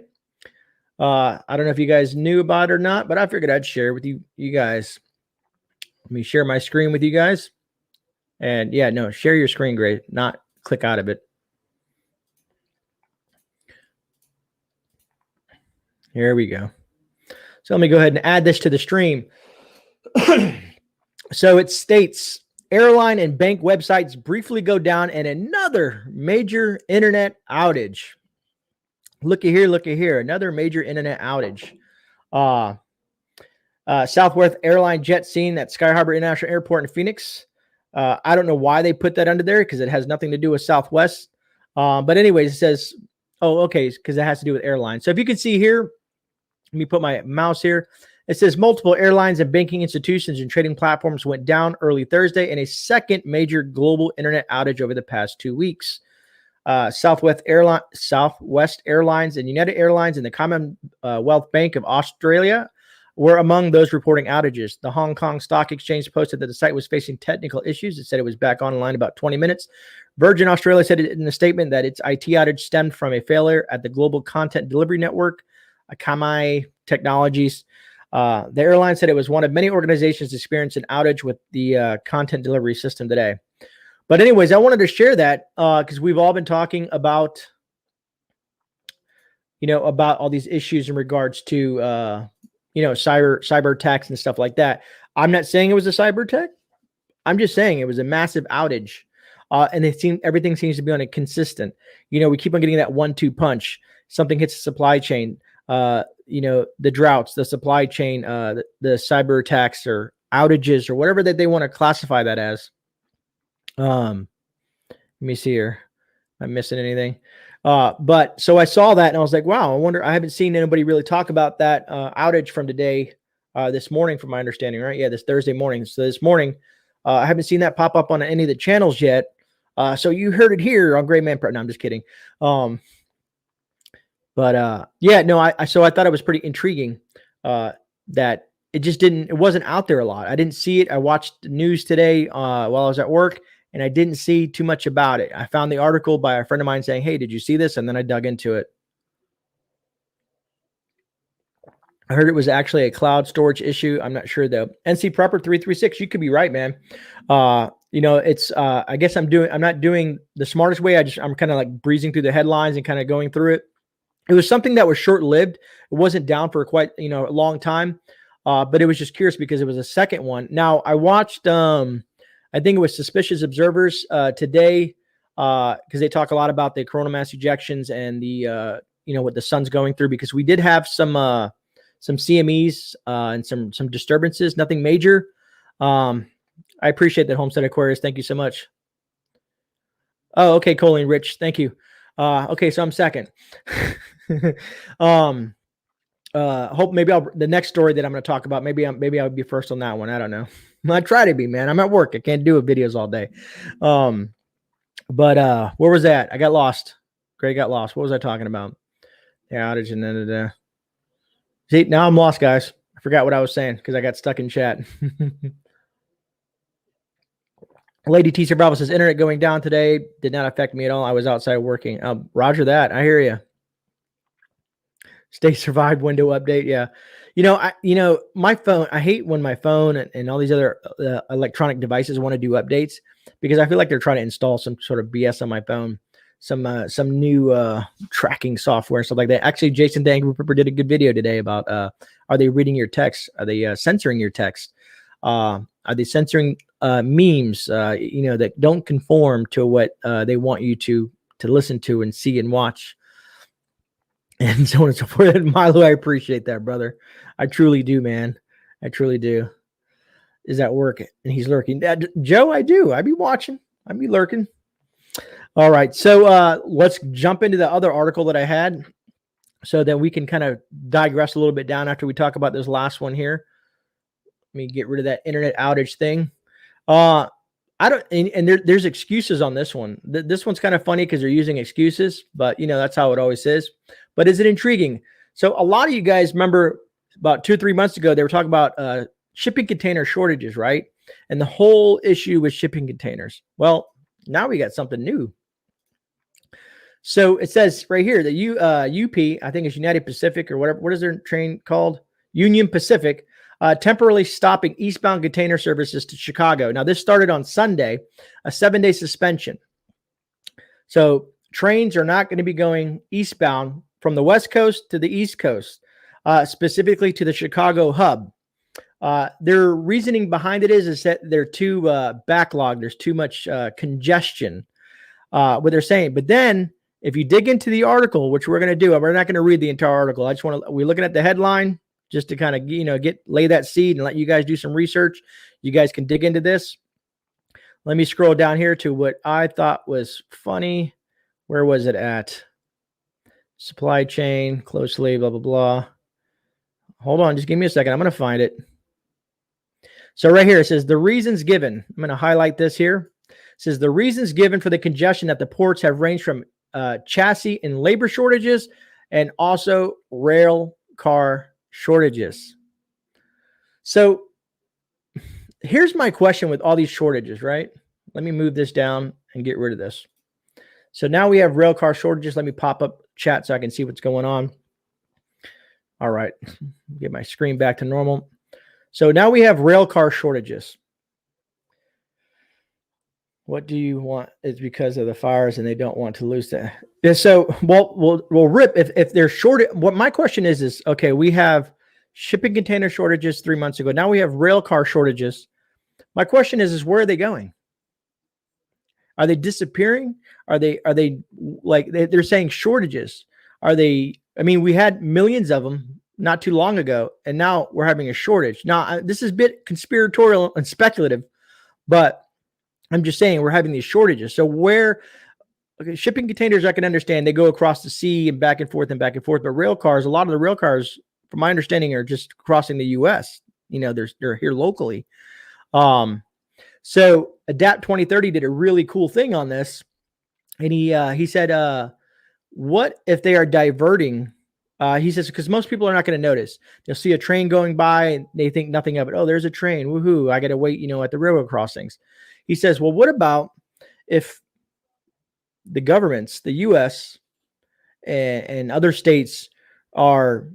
I don't know if you guys knew about it or not, but I figured I'd share with you guys. Let me share my screen with you guys. And yeah, no, share your screen, Grey, not click out of it. Here we go. So let me go ahead and add this to the stream. So it states, airline and bank websites briefly go down and another major internet outage. Looky here, another major internet outage. Southwest airline jet scene at Sky Harbor International Airport in Phoenix. I don't know why they put that under there because it has nothing to do with Southwest. But anyways, it says, oh, okay, because it has to do with airlines. So if you can see here, let me put my mouse here. It says multiple airlines and banking institutions and trading platforms went down early Thursday in a second major global internet outage over the past 2 weeks. Southwest Airlines and United Airlines and the Commonwealth Bank of Australia were among those reporting outages. The Hong Kong Stock Exchange posted that the site was facing technical issues. It said it was back online about 20 minutes. Virgin Australia said in a statement that its IT outage stemmed from a failure at the global content delivery network, Akamai Technologies. The airline said it was one of many organizations to experience an outage with the content delivery system today. But anyways, I wanted to share that because we've all been talking about, about all these issues in regards to, cyber attacks and stuff like that. I'm not saying it was a cyber attack. I'm just saying it was a massive outage. And everything seems to be on a consistent. We keep on getting that 1-2 punch. Something hits the supply chain. The droughts, the supply chain, the cyber attacks or outages or whatever that they want to classify that as. Let me see here. Am I missing anything? But so I saw that and I was like, wow, I haven't seen anybody really talk about that outage from today, this morning, from my understanding, right? Yeah, this Thursday morning. So this morning, I haven't seen that pop up on any of the channels yet. So you heard it here on GreyMan Prepping. No, I'm just kidding. So I thought it was pretty intriguing that it wasn't out there a lot. I didn't see it. I watched the news today while I was at work, and I didn't see too much about it. I found the article by a friend of mine saying, hey, did you see this? And then I dug into it. I heard it was actually a cloud storage issue. I'm not sure though. NC Prepper 336, you could be right, man. It's I guess I'm not doing the smartest way. I'm kind of like breezing through the headlines and kind of going through it. It was something that was short-lived. It wasn't down for quite, a long time. But it was just curious because it was a second one. Now I watched, I think it was Suspicious Observers today, because they talk a lot about the corona mass ejections and the, what the sun's going through, because we did have some CMEs and some disturbances, nothing major. I appreciate that, Homestead Aquarius. Thank you so much. Oh, okay, Colleen Rich. Thank you. Okay, so I'm second. Hope maybe the next story that I'm going to talk about, maybe I'll be first on that one. I don't know. I try to be, man. I'm at work. I can't do videos all day. But where was that? I got lost. Grey got lost. What was I talking about? The outage and then see, now I'm lost, guys. I forgot what I was saying because I got stuck in chat. Lady T Survival says, internet going down today did not affect me at all. I was outside working. Roger that. I hear you. Stay survived window update. Yeah. My phone, I hate when my phone and all these other electronic devices want to do updates, because I feel like they're trying to install some sort of BS on my phone, some new tracking software, stuff like that. Actually, Jason Dangerfield did a good video today about are they reading your text? Are they censoring your text? Are they censoring memes, that don't conform to what they want you to listen to and see and watch, and so on and so forth. And Milo, I appreciate that, brother. I truly do, man. I truly do. Is that work? And he's lurking. Joe, I do. I be watching. I be lurking. All right. So let's jump into the other article that I had, so that we can kind of digress a little bit down after we talk about this last one here. Let me get rid of that internet outage thing. I don't, and there's excuses on this one. This one's kind of funny because they're using excuses, but that's how it always is. But is it intriguing? So a lot of you guys remember about 2 or 3 months ago, they were talking about shipping container shortages, right? And the whole issue with shipping containers. Well, now we got something new. So it says right here that UP, I think it's United Pacific or whatever. What is their train called? Union Pacific. Temporarily stopping eastbound container services to Chicago. Now, this started on Sunday, a 7-day suspension. So trains are not going to be going eastbound from the West Coast to the East Coast, specifically to the Chicago hub. Their reasoning behind it is that they're too backlogged. There's too much congestion, what they're saying. But then if you dig into the article, which we're going to do, we're not going to read the entire article. We're looking at the headline, just to kind of, lay that seed and let you guys do some research. You guys can dig into this. Let me scroll down here to what I thought was funny. Where was it at? Supply chain, closely, blah, blah, blah. Hold on. Just give me a second. I'm going to find it. So right here, it says the reasons given. I'm going to highlight this here. It says the reasons given for the congestion at the ports have ranged from chassis and labor shortages and also rail car shortages. So here's my question with all these shortages, right? Let me move this down and get rid of this. So now we have rail car shortages. Let me pop up chat so I can see what's going on. All right. Get my screen back to normal. So now we have rail car shortages. What do you want? It's because of the fires and they don't want to lose that. So, well, Rip, if they're short, what my question is, okay, we have shipping container shortages 3 months ago. Now we have rail car shortages. My question is where are they going? Are they disappearing? Are they like they're saying shortages? Are they, we had millions of them not too long ago, and now we're having a shortage. Now, this is a bit conspiratorial and speculative, but I'm just saying we're having these shortages. So shipping containers, I can understand. They go across the sea and back and forth. But rail cars, a lot of the rail cars, from my understanding, are just crossing the U.S. They're here locally. So Adapt 2030 did a really cool thing on this. And he said, what if they are diverting? He says, because most people are not going to notice. They'll see a train going by and they think nothing of it. Oh, there's a train. Woohoo. I got to wait, at the railroad crossings. He says, well, what about if the governments, the U.S. and other states are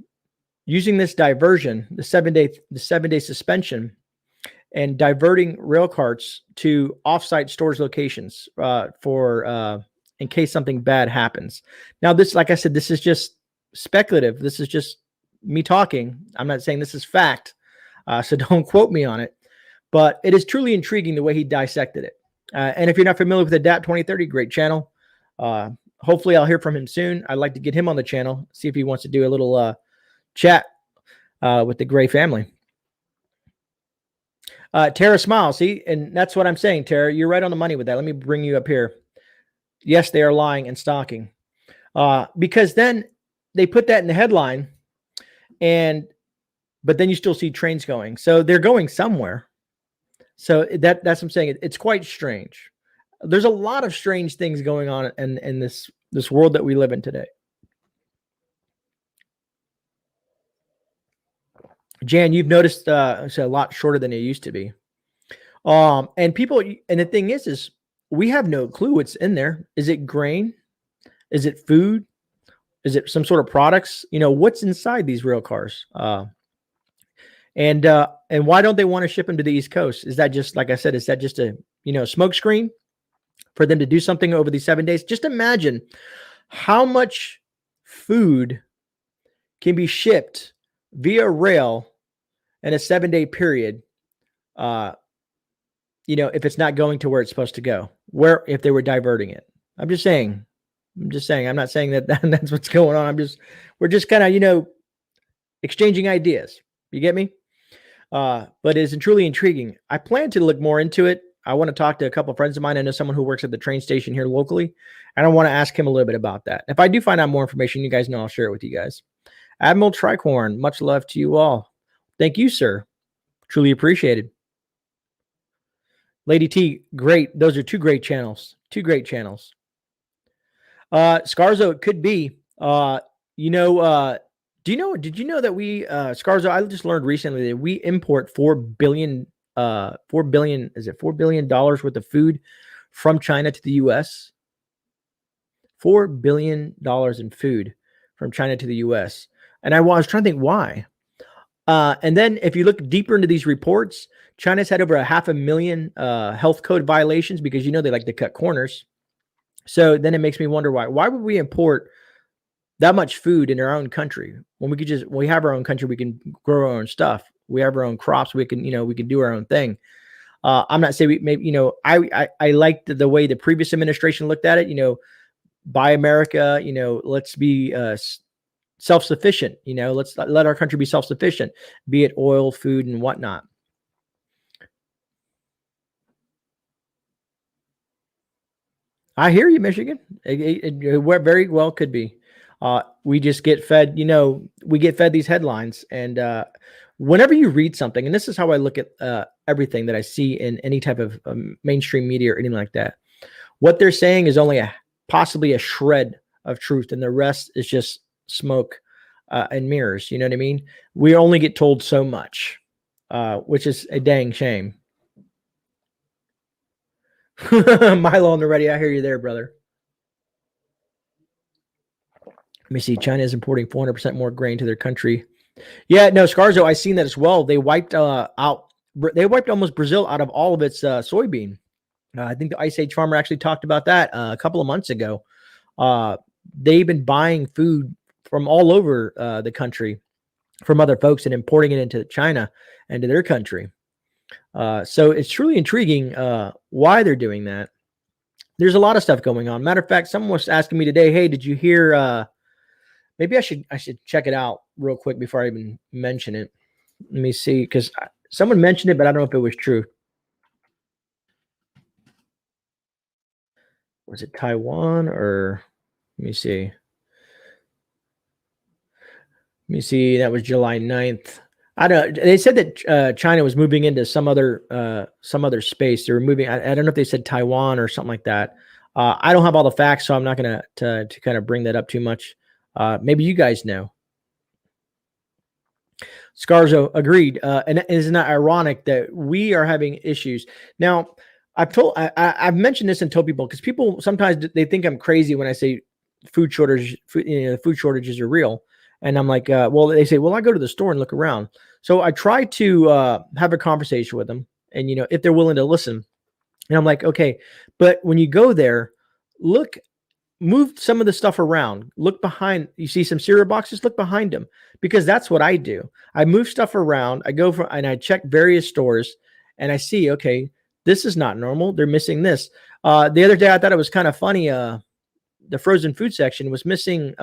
using this diversion, the 7-day suspension, and diverting rail carts to offsite storage locations for in case something bad happens. Now, this, like I said, this is just speculative. This is just me talking. I'm not saying this is fact, so don't quote me on it. But it is truly intriguing the way he dissected it. And if you're not familiar with Adapt 2030, great channel. Hopefully, I'll hear from him soon. I'd like to get him on the channel, see if he wants to do a little chat with the Grey family. Tara Smile, see, and that's what I'm saying, Tara. You're right on the money with that. Let me bring you up here. Yes, they are lying and stalking. Because then they put that in the headline, but then you still see trains going. So they're going somewhere. So that's what I'm saying. It's quite strange. There's a lot of strange things going on in this world that we live in today. Jan, you've noticed it's a lot shorter than it used to be. And the thing is we have no clue what's in there. Is it grain? Is it food? Is it some sort of products? What's inside these rail cars? And why don't they want to ship them to the East Coast? Is that just, like I said, is that just a, smoke screen for them to do something over these 7 days? Just imagine how much food can be shipped via rail in a 7-day period. If it's not going to where it's supposed to go, if they were diverting it. I'm just saying. I'm not saying that that's what's going on. We're just kind of, exchanging ideas. You get me? But it's truly intriguing. I plan to look more into it. I want to talk to a couple of friends of mine. I know someone who works at the train station here locally, and I want to ask him a little bit about that. If I do find out more information, you guys know I'll share it with you guys. Admiral Tricorn, much love to you all. Thank you, sir. Truly appreciated. Lady T, great. Those are two great channels. Scarzo, it could be. Did you know that we, Scarzo, I just learned recently that we import $4 billion worth of food from China to the US? $4 billion in food from China to the US. And I was trying to think why. And then if you look deeper into these reports, China's had over 500,000 health code violations because, they like to cut corners. So then it makes me wonder why. Why would we import that much food in our own country when we have our own country? We can grow our own stuff. We have our own crops. We can do our own thing. I'm not saying I liked the way the previous administration looked at it. Buy America. Let's be self-sufficient. Let's let our country be self-sufficient, be it oil, food, and whatnot. I hear you, Michigan. It very well could be. We just get fed, we get fed these headlines. And whenever you read something, and this is how I look at everything that I see in any type of mainstream media or anything like that, what they're saying is only possibly a shred of truth, and the rest is just smoke and mirrors. You know what I mean? We only get told so much, which is a dang shame. Milo on the ready. I hear you there, brother. Let me see. China is importing 400% more grain to their country. Yeah, no, Scarzo, I seen that as well. They wiped almost Brazil out of all of its soybean. I think the Ice Age Farmer actually talked about that a couple of months ago. They've been buying food from all over the country from other folks and importing it into China and to their country. So it's truly intriguing why they're doing that. There's a lot of stuff going on. Matter of fact, someone was asking me today, hey, did you hear, maybe I should check it out real quick before I even mention it. Let me see, because someone mentioned it, but I don't know if it was true. Was it Taiwan or, let me see. That was July 9th. I don't. They said that China was moving into some other space. They were moving. I don't know if they said Taiwan or something like that. I don't have all the facts, so I'm not going to kind of bring that up too much. Maybe you guys know. Scarzo agreed. And isn't that ironic that we are having issues now? I've mentioned this and told people, because people sometimes they think I'm crazy when I say food shortages are real. And I'm like, well, they say, well, I go to the store and look around. So I try to have a conversation with them, and if they're willing to listen. And I'm like, okay, but when you go there, move some of the stuff around. Look behind. You see some cereal boxes, look behind them, because that's what I do. I move stuff around. And I check various stores, and I see, okay, this is not normal. They're missing this. The other day, I thought it was kind of funny. The frozen food section was missing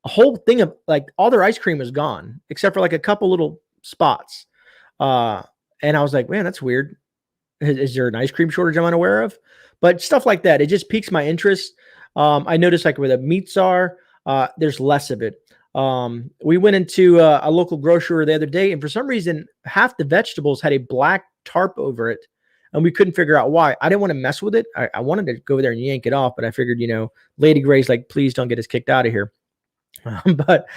a whole thing of, like, all their ice cream was gone except for like a couple little spots. And I was like, man, that's weird. Is there an ice cream shortage I'm unaware of? But stuff like that, it just piques my interest. I noticed, like, where the meats are, there's less of it. We went into a local grocery the other day, and for some reason, half the vegetables had a black tarp over it, and we couldn't figure out why. I didn't want to mess with it. I wanted to go there and yank it off, but I figured, Lady Grey's like, please don't get us kicked out of here. But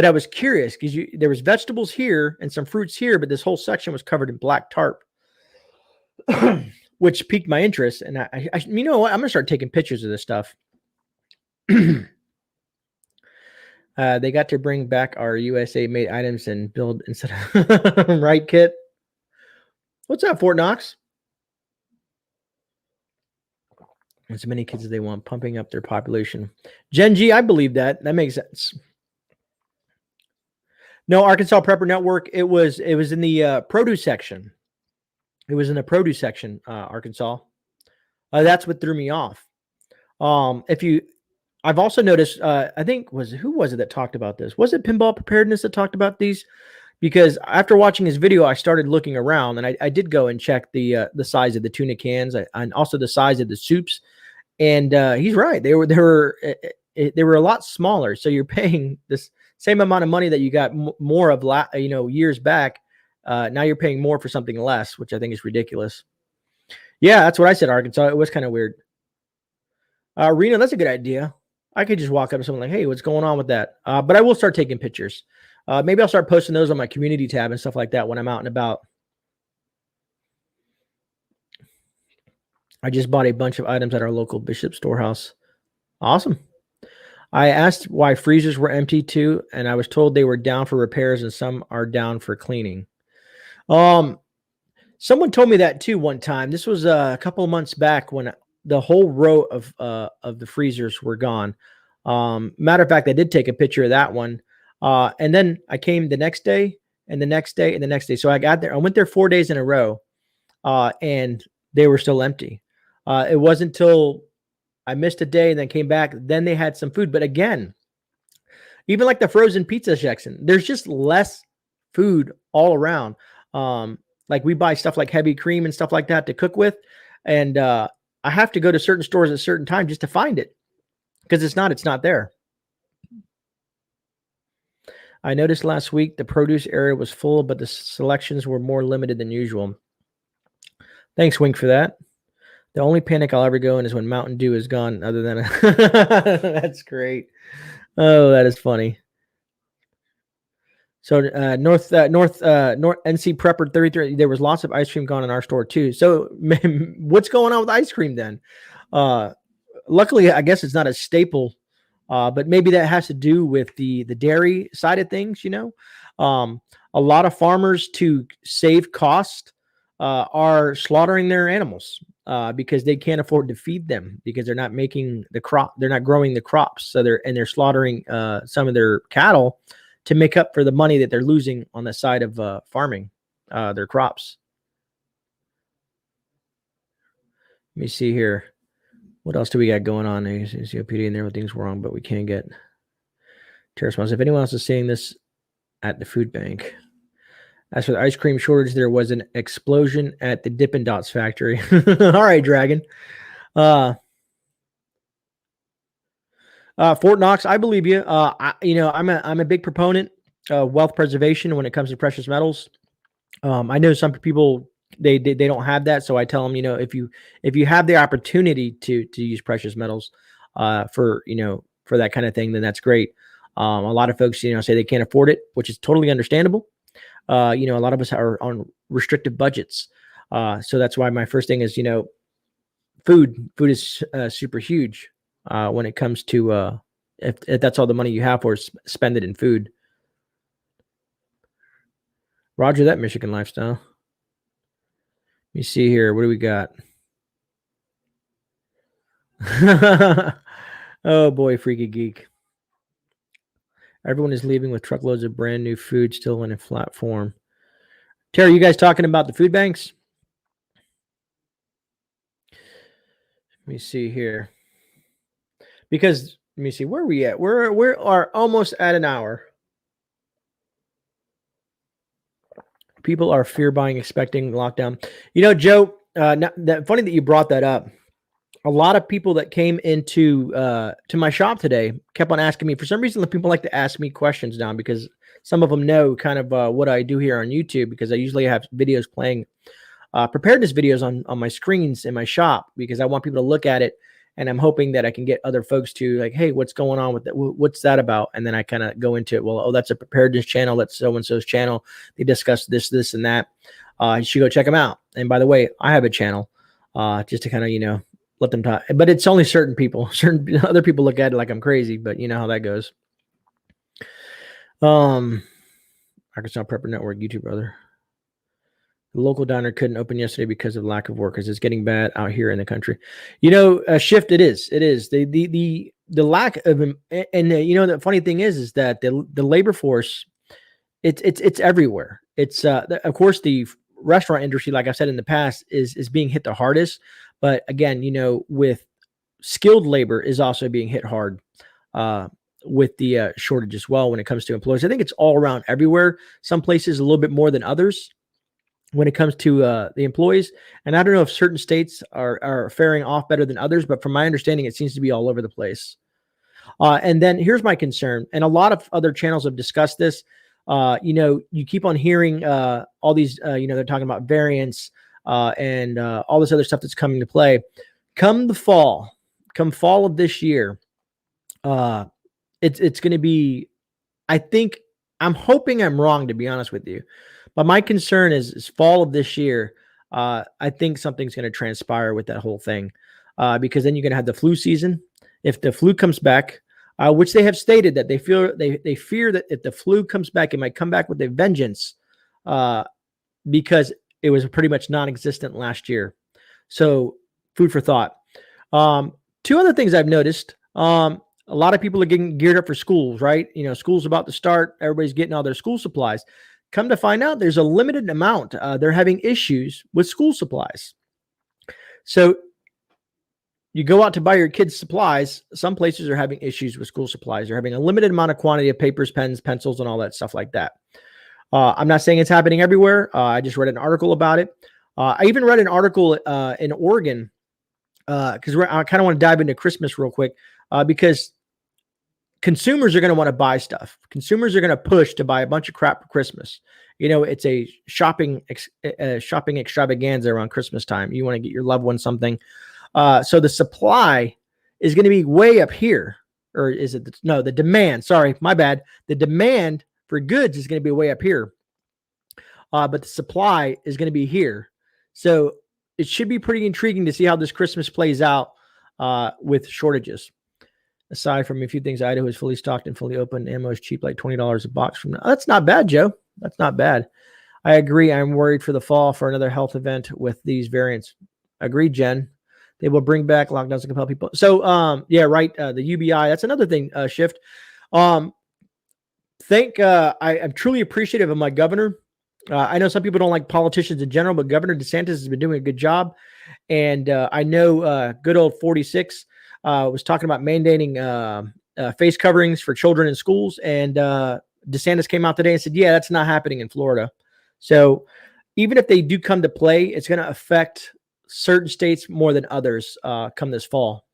I was curious, because there was vegetables here and some fruits here, but this whole section was covered in black tarp, which piqued my interest. And I you know what? I'm gonna start taking pictures of this stuff. They got to bring back our USA made items and build instead of right, Kit? What's up, Fort Knox? As many kids as they want, pumping up their population. Gen G, I believe that. That makes sense. No, Arkansas Prepper Network. It was in the produce section. It was in the produce section, Arkansas. That's what threw me off. I've also noticed. I think who was it that talked about this? Was it Pinball Preparedness that talked about these? Because after watching his video, I started looking around, and I did go and check the size of the tuna cans and also the size of the soups. And he's right; they were a lot smaller. So you're paying this same amount of money that you got more of, years back. Now you're paying more for something less, which I think is ridiculous. Yeah, that's what I said, Arkansas. It was kind of weird. Rena, that's a good idea. I could just walk up to someone like, hey, what's going on with that? But I will start taking pictures. Maybe I'll start posting those on my community tab and stuff like that when I'm out and about. I just bought a bunch of items at our local Bishop storehouse. Awesome. I asked why freezers were empty too, and I was told they were down for repairs and some are down for cleaning. Someone told me that too one time. This was a couple of months back when the whole row of the freezers were gone. Matter of fact, I did take a picture of that one. And then I came the next day and the next day and the next day. So I got there. I went there 4 days in a row, and they were still empty. It wasn't until I missed a day and then came back. Then they had some food. But again, even like the frozen pizza section, there's just less food all around. Like we buy stuff like heavy cream and stuff like that to cook with. And I have to go to certain stores at certain times just to find it because it's not there. I noticed last week the produce area was full, but the selections were more limited than usual. Thanks, Wink, for that. The only panic I'll ever go in is when Mountain Dew is gone, other than that's great. Oh, that is funny. So North NC Prepper 33, there was lots of ice cream gone in our store too. So what's going on with ice cream then? Luckily, I guess it's not a staple, but maybe that has to do with the dairy side of things. A lot of farmers, to save cost, are slaughtering their animals because they can't afford to feed them because they're not making the crop. They're not growing the crops. So they're slaughtering some of their cattle to make up for the money that they're losing on the side of farming their crops. Let me see here. What else do we got going on? COPD and everything's wrong, but we can't get terror response. If anyone else is seeing this at the food bank. As for the ice cream shortage, there was an explosion at the Dippin' Dots factory. All right, Dragon. Fort Knox, I believe you. I'm a big proponent of wealth preservation when it comes to precious metals. I know some people they don't have that, so I tell them, if you have the opportunity to use precious metals for that kind of thing, then that's great. A lot of folks say they can't afford it, which is totally understandable. A lot of us are on restrictive budgets, so that's why my first thing is food is super huge. When it comes to if that's all the money you have for, spend it in food. Roger that, Michigan lifestyle. Let me see here. What do we got? Oh boy, Freaky Geek. Everyone is leaving with truckloads of brand new food still in a flat form. Terry, you guys talking about the food banks? Let me see here. Because let me see, where are we at? We are almost at an hour. People are fear buying, expecting lockdown. Joe, funny that you brought that up. A lot of people that came into to my shop today kept on asking me. For some reason, the people like to ask me questions now because some of them know kind of what I do here on YouTube, because I usually have videos playing, preparedness videos on my screens in my shop because I want people to look at it. And I'm hoping that I can get other folks to like, hey, what's going on with that? What's that about? And then I kind of go into it. Well, that's a preparedness channel. That's so-and-so's channel. They discuss this, and that. You should go check them out. And by the way, I have a channel just to kind of, let them talk. But it's only certain people. Certain other people look at it like I'm crazy, but you know how that goes. Arkansas Prepper Network, YouTube brother. The local diner couldn't open yesterday because of lack of workers. It's getting bad out here in the country. Shift. It is. The lack of the funny thing is that the labor force, it's everywhere. It's of course the restaurant industry, like I said in the past, is being hit the hardest. But again, with skilled labor is also being hit hard with the shortage as well when it comes to employees. I think it's all around everywhere. Some places a little bit more than others when it comes to the employees. And I don't know if certain states are faring off better than others, but from my understanding, it seems to be all over the place. And then here's my concern, and a lot of other channels have discussed this. You keep on hearing all these, they're talking about variants and all this other stuff that's coming to play. Come fall of this year, it's going to be, I'm hoping I'm wrong, to be honest with you. But my concern is fall of this year. I think something's going to transpire with that whole thing because then you're going to have the flu season. If the flu comes back, which they have stated that they fear that if the flu comes back, it might come back with a vengeance because it was pretty much non-existent last year. So food for thought. Two other things I've noticed. A lot of people are getting geared up for schools, right? School's about to start. Everybody's getting all their school supplies. Come to find out, there's a limited amount. They're having issues with school supplies. So you go out to buy your kids' supplies. Some places are having issues with school supplies. They're having a limited amount of quantity of papers, pens, pencils, and all that stuff like that. I'm not saying it's happening everywhere. I just read an article about it. I even read an article in Oregon because I kind of want to dive into Christmas real quick because consumers are going to want to buy stuff. Consumers are going to push to buy a bunch of crap for Christmas. It's a shopping extravaganza around Christmas time. You want to get your loved one something. So the supply is going to be way up here. Or is it? The demand. Sorry, my bad. The demand for goods is going to be way up here. But the supply is going to be here. So it should be pretty intriguing to see how this Christmas plays out with shortages. Aside from a few things, Idaho is fully stocked and fully open. Ammo is cheap, like $20 a box from now. That's not bad, Joe. That's not bad. I agree. I'm worried for the fall for another health event with these variants. Agreed, Jen. They will bring back lockdowns to compel people. So, yeah, right. The UBI. That's another thing. Shift. I'm truly appreciative of my governor. I know some people don't like politicians in general, but Governor DeSantis has been doing a good job. And I know good old 46 was talking about mandating face coverings for children in schools. And DeSantis came out today and said, yeah, that's not happening in Florida. So even if they do come to play, it's going to affect certain states more than others come this fall.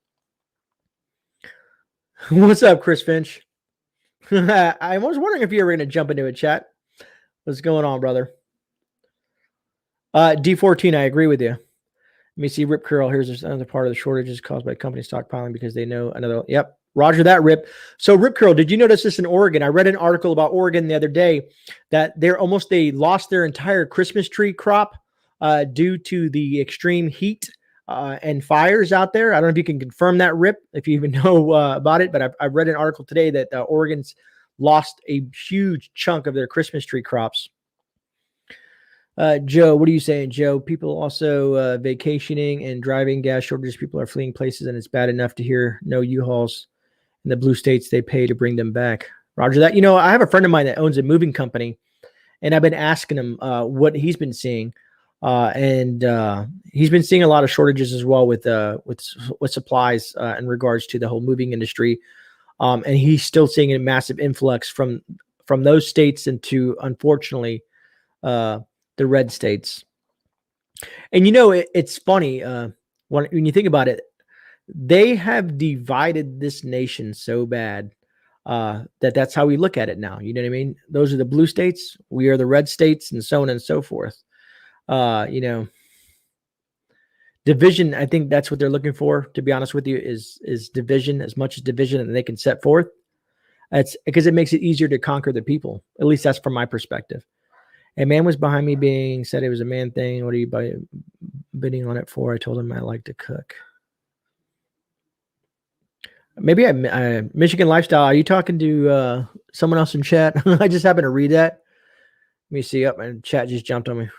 What's up, Chris Finch? I was wondering if you were going to jump into a chat. What's going on, brother? D14, I agree with you. Let me see. Rip Curl. Here's another part of the shortages caused by company stockpiling because they know another. Yep. Roger that, Rip. So, Rip Curl, did you notice this in Oregon? I read an article about Oregon the other day that they lost their entire Christmas tree crop due to the extreme heat and fires out there. I don't know if you can confirm that, Rip, if you even know about it, but I've read an article today that Oregon's lost a huge chunk of their Christmas tree crops. Joe, what are you saying, Joe? People also vacationing and driving, gas shortages. People are fleeing places, and it's bad enough to hear no U-Hauls in the blue states. They pay to bring them back. Roger that. I have a friend of mine that owns a moving company, and I've been asking him what he's been seeing, and he's been seeing a lot of shortages as well with supplies in regards to the whole moving industry, and he's still seeing a massive influx from those states into, unfortunately, the red states. And it's funny when you think about it, they have divided this nation so bad that's how we look at it now. You know what I mean? Those are the blue states, we are the red states, and so on and so forth. Division, I think that's what they're looking for, to be honest with you, is division, as much as division that they can set forth. That's because it makes it easier to conquer the people. At least that's from my perspective. A man was behind me said it was a man thing. What are you bidding on it for? I told him I like to cook. Maybe Michigan Lifestyle. Are you talking to someone else in chat. I just happened to read that. Let me see. Up, my chat just jumped on me.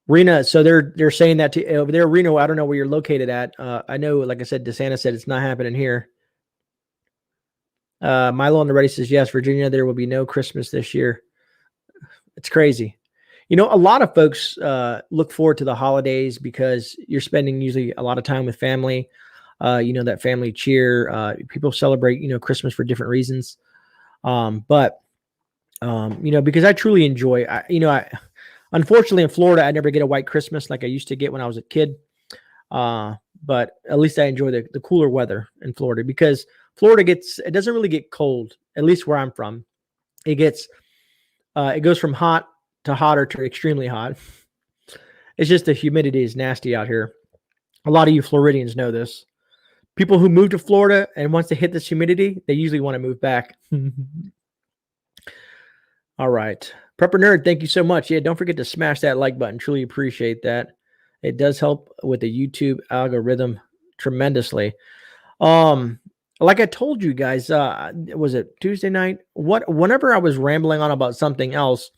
Rena, so they're saying that over there, Reno. I don't know where you're located at. I know, like I said, DeSantis said it's not happening here. Milo on the ready says yes, Virginia. There will be no Christmas this year. It's crazy. You know, a lot of folks look forward to the holidays because you're spending usually a lot of time with family. You know, that family cheer. People celebrate, you know, Christmas for different reasons. But you know, because I truly enjoy, unfortunately in Florida, I never get a white Christmas like I used to get when I was a kid. But at least I enjoy the cooler weather in Florida because Florida it doesn't really get cold, at least where I'm from. It goes from hot to hotter to extremely hot. It's just the humidity is nasty out here. A lot of you Floridians know this. People who move to Florida and once they hit this humidity, they usually want to move back. All right. Prepper Nerd, thank you so much. Yeah, don't forget to smash that like button. Truly appreciate that. It does help with the YouTube algorithm tremendously. Like I told you guys, was it Tuesday night? Whenever I was rambling on about something else,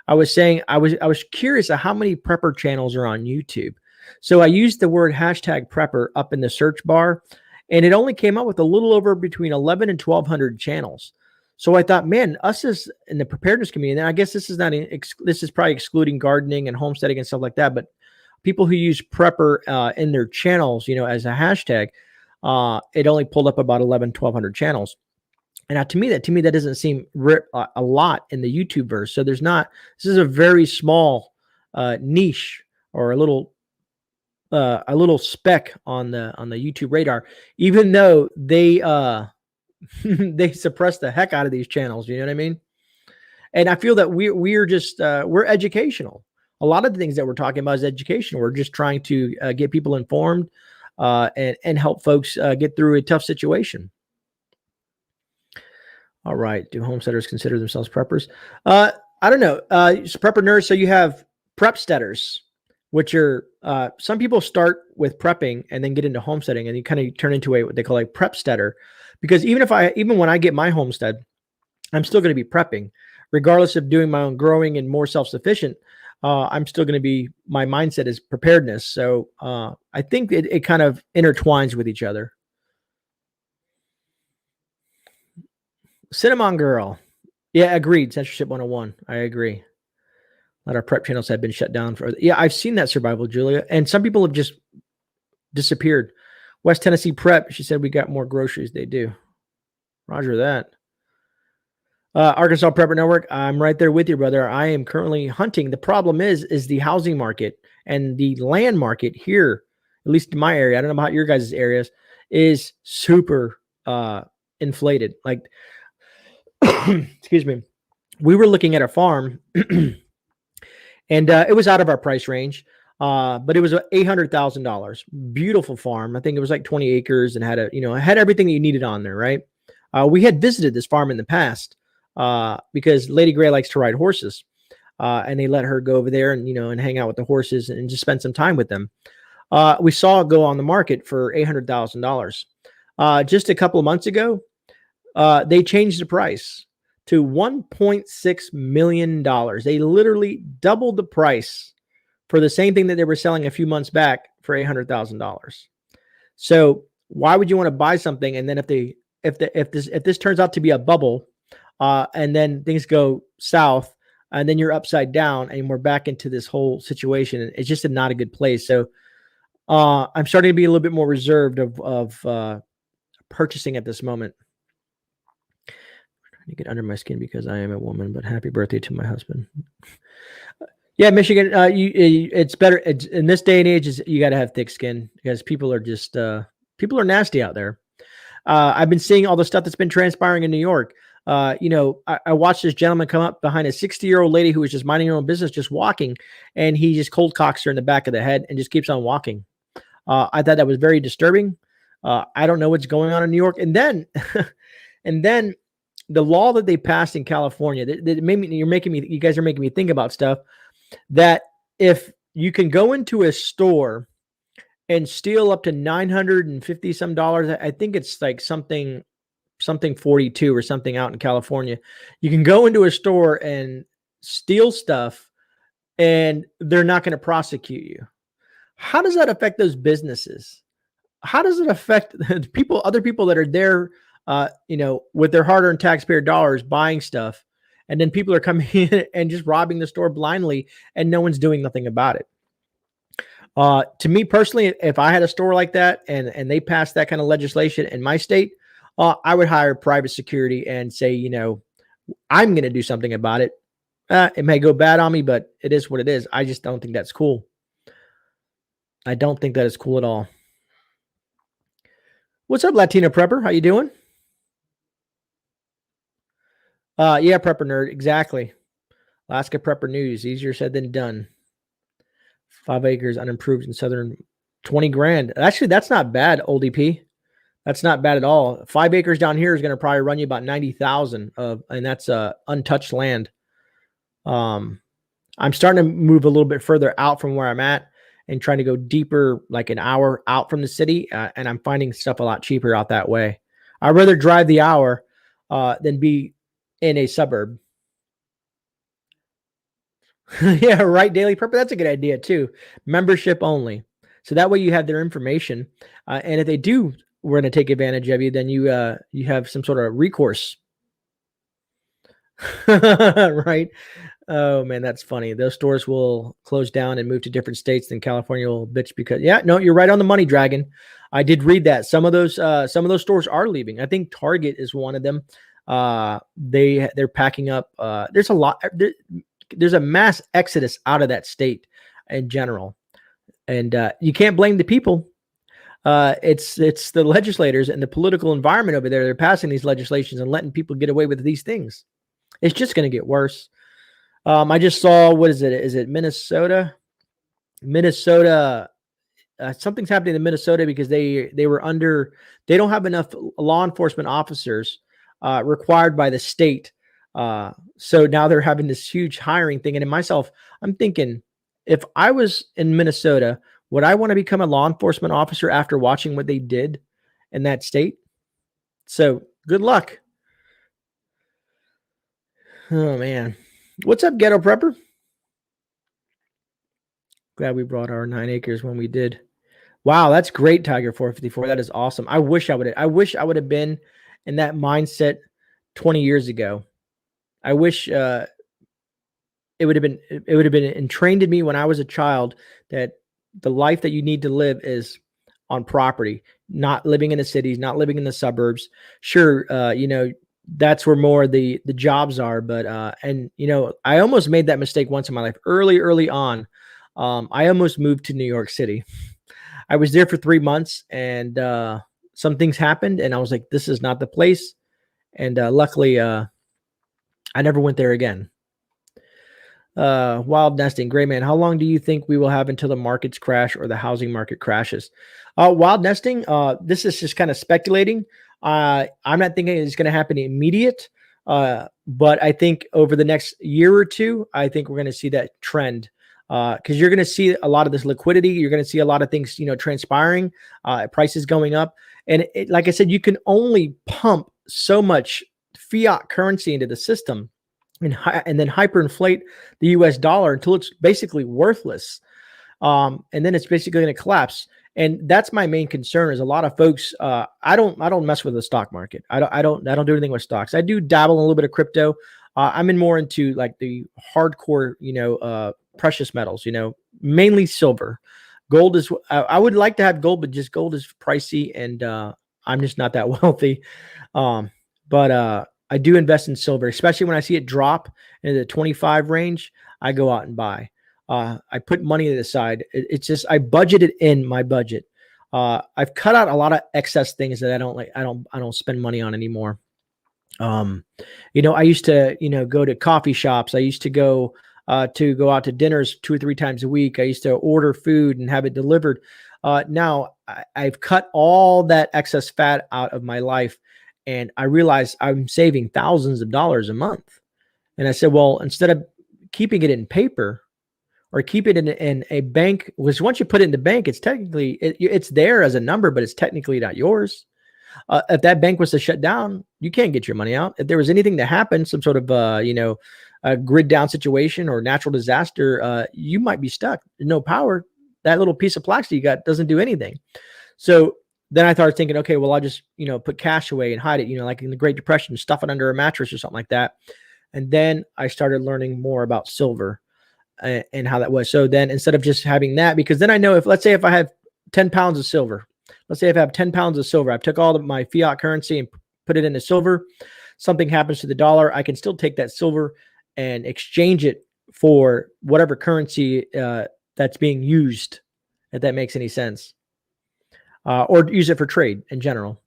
I was saying I was curious of how many prepper channels are on YouTube. So I used the word #prepper up in the search bar, and it only came up with a little over between 11 and 1,200 channels. So I thought, man, us as in the preparedness community, and I guess this is not this is probably excluding gardening and homesteading and stuff like that, but people who use prepper in their channels, you know, as a hashtag, it only pulled up about 11, 1,200 channels. And to me, that doesn't seem a lot in the YouTube verse. So this is a very small niche or a little speck on the YouTube radar, even though they they suppress the heck out of these channels. You know what I mean? And I feel that we're just we're educational. A lot of the things that we're talking about is education. We're just trying to get people informed and help folks get through a tough situation. All right. Do homesteaders consider themselves preppers? I don't know. Prepper nerds. So you have prepsteaders, which are some people start with prepping and then get into homesteading, and you kind of turn into what they call a prepsteader. Because even when I get my homestead, I'm still going to be prepping, regardless of doing my own growing and more self-sufficient. I'm still going to be, my mindset is preparedness. So I think it kind of intertwines with each other. Cinnamon Girl. Yeah, agreed. Censorship 101. I agree. A lot of prep channels have been shut down for. Yeah, I've seen that, Survival Julia. And some people have just disappeared. West Tennessee Prep. She said we got more groceries. They do. Roger that. Arkansas Prepper Network. I'm right there with you, brother. I am currently hunting. The problem is the housing market and the land market here, at least in my area. I don't know about your guys' areas, is super inflated. Like, excuse me. We were looking at a farm and it was out of our price range. But it was $800,000. Beautiful farm. I think it was like 20 acres and had had everything that you needed on there, right? We had visited this farm in the past because Lady Grey likes to ride horses. And they let her go over there and, and hang out with the horses and just spend some time with them. We saw it go on the market for $800,000. Just a couple of months ago, they changed the price to $1.6 million. They literally doubled the price for the same thing that they were selling a few months back for $800,000. So why would you want to buy something? And then if this turns out to be a bubble, and then things go south, and then you're upside down, and we're back into this whole situation, it's just not a good place. So I'm starting to be a little bit more reserved of purchasing at this moment. I'm trying to get under my skin because I am a woman, but happy birthday to my husband. Yeah, Michigan, it's better. In this day and age, you got to have thick skin because people are just people are nasty out there. I've been seeing all the stuff that's been transpiring in New York. I watched this gentleman come up behind a 60-year-old lady who was just minding her own business, just walking, and he just cold cocks her in the back of the head and just keeps on walking. I thought that was very disturbing. I don't know what's going on in New York. And then, the law that they passed in California that made me, you guys are making me think about stuff. That if you can go into a store and steal up to $950 some, I think it's like something something 42 or something out in California. You can go into a store and steal stuff and they're not going to prosecute you. How does that affect those businesses? How does it affect people, other people that are there, with their hard-earned taxpayer dollars buying stuff, and then people are coming in and just robbing the store blindly, and no one's doing nothing about it? To me personally, if I had a store like that and they passed that kind of legislation in my state, I would hire private security and say, I'm going to do something about it. It may go bad on me, but it is what it is. I just don't think that's cool. I don't think that is cool at all. What's up, Latino Prepper? How you doing? Yeah, Prepper Nerd. Exactly. Alaska Prepper News. Easier said than done. 5 acres unimproved in southern, 20 grand. Actually, that's not bad, old EP. That's not bad at all. 5 acres down here is going to probably run you about 90,000 and that's untouched land. I'm starting to move a little bit further out from where I'm at and trying to go deeper, like an hour out from the city. And I'm finding stuff a lot cheaper out that way. I'd rather drive the hour than be in a suburb. Yeah, right. Daily Prepper. That's a good idea too. Membership only. So that way you have their information. And if they do, we're going to take advantage of you, then you have some sort of recourse. Right. Oh man, that's funny. Those stores will close down and move to different states. Then California will bitch because no, you're right on the money, Dragon. I did read that some of those stores are leaving. I think Target is one of them. They're packing up. There's a lot. There's a mass exodus out of that state in general, and you can't blame the people. It's the legislators and the political environment over there. They're passing these legislations and letting people get away with these things. It's just going to get worse. I just saw, what is it? Is it Minnesota? Something's happening in Minnesota because they don't have enough law enforcement officers required by the state. So now they're having this huge hiring thing. And in myself, I'm thinking, if I was in Minnesota, would I want to become a law enforcement officer after watching what they did in that state? So good luck. Oh man. What's up, Ghetto Prepper? Glad we brought our 9 acres when we did. Wow, that's great, Tiger 454. That is awesome. I wish I would have been in that mindset 20 years ago. I wish it would have been entrained in me when I was a child that the life that you need to live is on property, not living in the cities, not living in the suburbs. Sure, that's where more the jobs are, but I almost made that mistake once in my life early on. I almost moved to New York City. I was there for 3 months and some things happened and I was like, this is not the place. And luckily I never went there again. Wild Nesting, GreyMan, how long do you think we will have until the markets crash or the housing market crashes? Wild Nesting, this is just kind of speculating. I'm not thinking it's going to happen immediate, but I think over the next year or two, I think we're going to see that trend. Because you're going to see a lot of this liquidity. You're going to see a lot of things, transpiring, prices going up. And like I said, you can only pump so much fiat currency into the system and then hyperinflate the US dollar until it's basically worthless. And then it's basically going to collapse. And that's my main concern is a lot of folks, I don't mess with the stock market. I don't do anything with stocks. I do dabble in a little bit of crypto. I'm more into like the hardcore, precious metals, mainly silver. Gold is, I would like to have gold, but just gold is pricey and I'm just not that wealthy. But I do invest in silver, especially when I see it drop into the 25 range, I go out and buy. I put money to the side. It's just, I budget it in my budget. I've cut out a lot of excess things that I don't like. I don't spend money on anymore. I used to, go to coffee shops. I used to go out to dinners 2 or 3 times a week. I used to order food and have it delivered. Now I've cut all that excess fat out of my life and I realized I'm saving thousands of dollars a month. And I said, well, instead of keeping it in paper or keep it in a bank, because once you put it in the bank, it's technically, it's there as a number, but it's technically not yours. If that bank was to shut down, you can't get your money out. If there was anything that happened, some sort of, a grid down situation or natural disaster, you might be stuck. No power. That little piece of plastic you got doesn't do anything. So then I started thinking, okay, well, I'll just, put cash away and hide it, like in the Great Depression, stuff it under a mattress or something like that. And then I started learning more about silver and how that was. So then instead of just having that, because then I know let's say if I have 10 pounds of silver, let's say if I have 10 pounds of silver, I've took all of my fiat currency and put it into silver, something happens to the dollar, I can still take that silver and exchange it for whatever currency that's being used, if that makes any sense. Or use it for trade in general.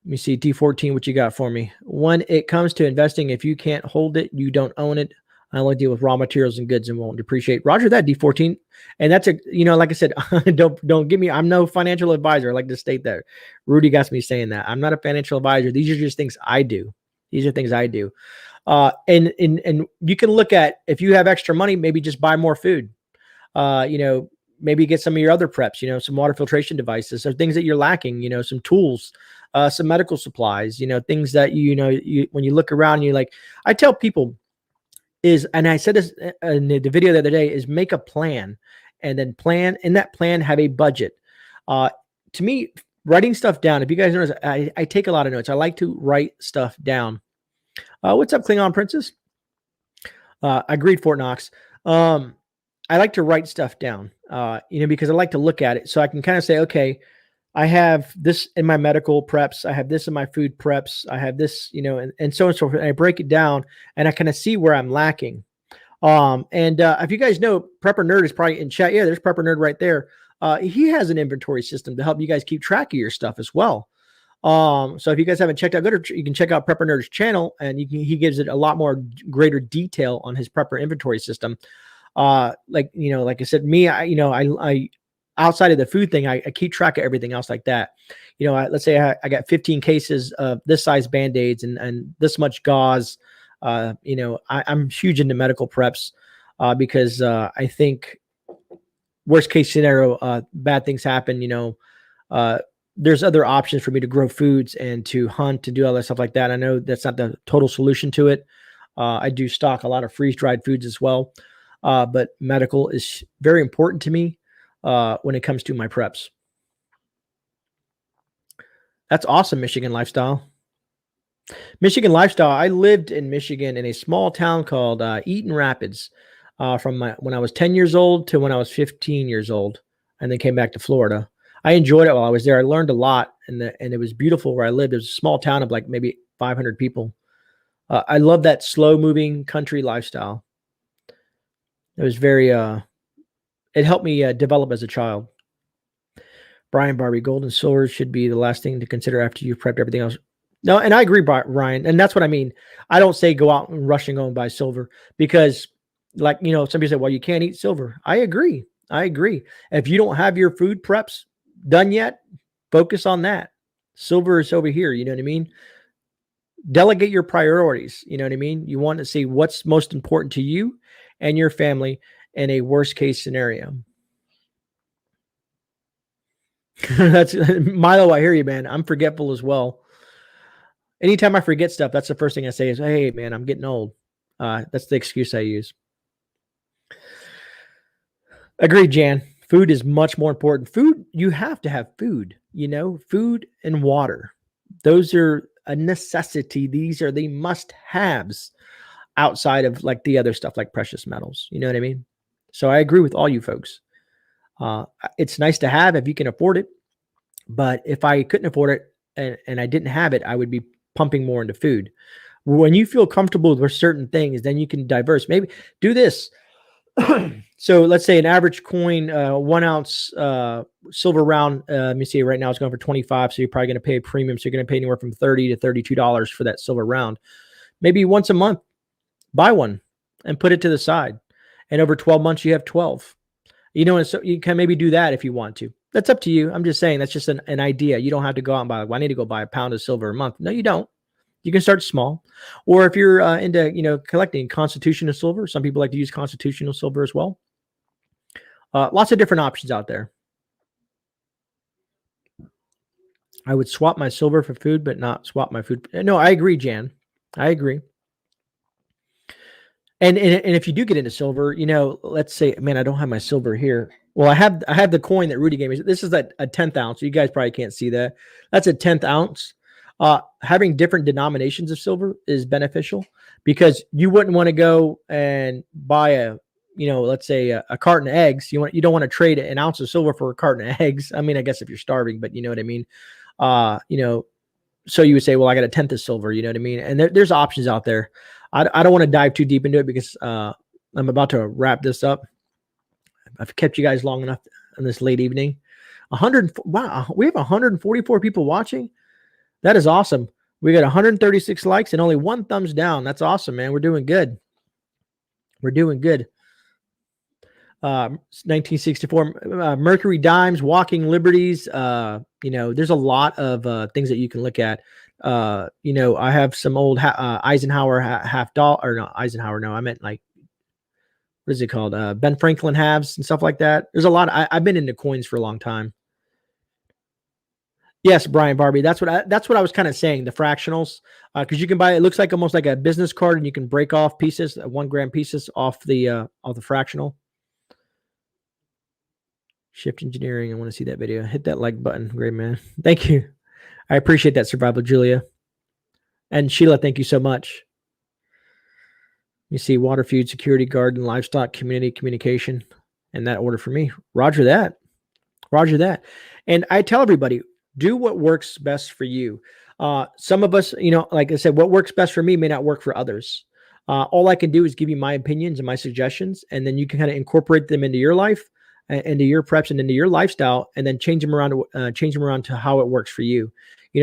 Let me see, D14, what you got for me? When it comes to investing, if you can't hold it, you don't own it. I only deal with raw materials and goods and won't depreciate. Roger that, D14. And that's like I said, don't give me, I'm no financial advisor. I like to state that. Rudy got me saying that. I'm not a financial advisor. These are just things I do. These are things I do. And you can look at, if you have extra money, maybe just buy more food. Maybe get some of your other preps, some water filtration devices or things that you're lacking, some tools, some medical supplies, things that, when you look around, you're like, I tell people and I said this in the video the other day, is make a plan and then in that plan, have a budget. To me, writing stuff down, if you guys notice, I take a lot of notes. I like to write stuff down. What's up, Klingon Princess? Agreed, Fort Knox. I like to write stuff down, because I like to look at it so I can kind of say, okay, I have this in my medical preps. I have this in my food preps. I have this, and so on and so forth. And I break it down and I kind of see where I'm lacking. If you guys know, Prepper Nerd is probably in chat. Yeah, there's Prepper Nerd right there. He has an inventory system to help you guys keep track of your stuff as well. So if you guys haven't checked out, you can check out Prepper Nerd's channel, and he gives it a lot more greater detail on his prepper inventory system. Like I said, me, I outside of the food thing, I keep track of everything else like that. Let's say I got 15 cases of this size Band-Aids and this much gauze. I'm huge into medical preps, because I think worst case scenario, bad things happen, there's other options for me to grow foods and to hunt and do all that stuff like that. I know that's not the total solution to it. I do stock a lot of freeze-dried foods as well. But medical is very important to me when it comes to my preps. That's awesome, Michigan Lifestyle. Michigan Lifestyle, I lived in Michigan in a small town called Eaton Rapids from when I was 10 years old to when I was 15 years old, and then came back to Florida. I enjoyed it while I was there. I learned a lot, and it was beautiful where I lived. It was a small town of like maybe 500 people. I love that slow-moving country lifestyle. It was very, it helped me develop as a child. Brian Barbie, gold and silver should be the last thing to consider after you've prepped everything else. No, and I agree, Ryan, and that's what I mean. I don't say go out and rush and go and buy silver because, like, somebody said, well, you can't eat silver. I agree. If you don't have your food preps done yet, focus on that. Silver is over here. You know what I mean? Delegate your priorities. You know what I mean? You want to see what's most important to you and your family in a worst case scenario. That's Milo. I hear you, man. I'm forgetful as well. Anytime I forget stuff, that's the first thing I say is, hey, man, I'm getting old. That's the excuse I use. Agreed, Jan. Food is much more important. Food, you have to have food, food and water. Those are a necessity. These are the must-haves outside of like the other stuff like precious metals. You know what I mean? So I agree with all you folks. It's nice to have if you can afford it. But if I couldn't afford it and I didn't have it, I would be pumping more into food. When you feel comfortable with certain things, then you can diverse. Maybe do this. So let's say an average coin, 1 ounce silver round. Let me see. Right now it's going for 25. So you're probably going to pay a premium. So you're going to pay anywhere from $30 to $32 for that silver round. Maybe once a month, buy one and put it to the side. And over 12 months, you have 12. And so you can maybe do that if you want to. That's up to you. I'm just saying that's just an idea. You don't have to go out and buy, well, I need to go buy a pound of silver a month. No, you don't. You can start small. Or if you're into, collecting constitutional silver, some people like to use constitutional silver as well. Lots of different options out there. I would swap my silver for food, but not swap my food. No, I agree, Jan. I agree. And if you do get into silver, let's say, man, I don't have my silver here. Well, I have the coin that Rudy gave me. This is a 10th ounce. You guys probably can't see that. That's a 10th ounce. Having different denominations of silver is beneficial because you wouldn't want to go and buy let's say a carton of eggs. You don't want to trade an ounce of silver for a carton of eggs. I mean, I guess if you're starving, but you know what I mean. So you would say, well, I got a 10th of silver, you know what I mean? And there's options out there. I don't want to dive too deep into it because I'm about to wrap this up. I've kept you guys long enough on this late evening. Wow, we have 144 people watching. That is awesome. We got 136 likes and only 1 thumbs down. That's awesome, man. We're doing good. We're doing good. 1964 Mercury dimes, walking liberties. There's a lot of things that you can look at. I have some old Eisenhower half dollar, or no, Eisenhower. No, I meant like, what is it called? Ben Franklin halves and stuff like that. There's a lot. I've been into coins for a long time. Yes, Brian Barbie. That's what I was kind of saying. The fractionals, because you can buy. It looks like almost like a business card, and you can break off pieces, 1 gram pieces off the fractional. Shift engineering. I want to see that video. Hit that like button. Great, man. Thank you. I appreciate that, Survival Julia. And Sheila, thank you so much. You see water, food, security, garden, livestock, community, communication, and that order for me. Roger that. Roger that. And I tell everybody, do what works best for you. Some of us, like I said, what works best for me may not work for others. All I can do is give you my opinions and my suggestions, and then you can kind of incorporate them into your life, into your preps, and into your lifestyle, and then change them around to how it works for you.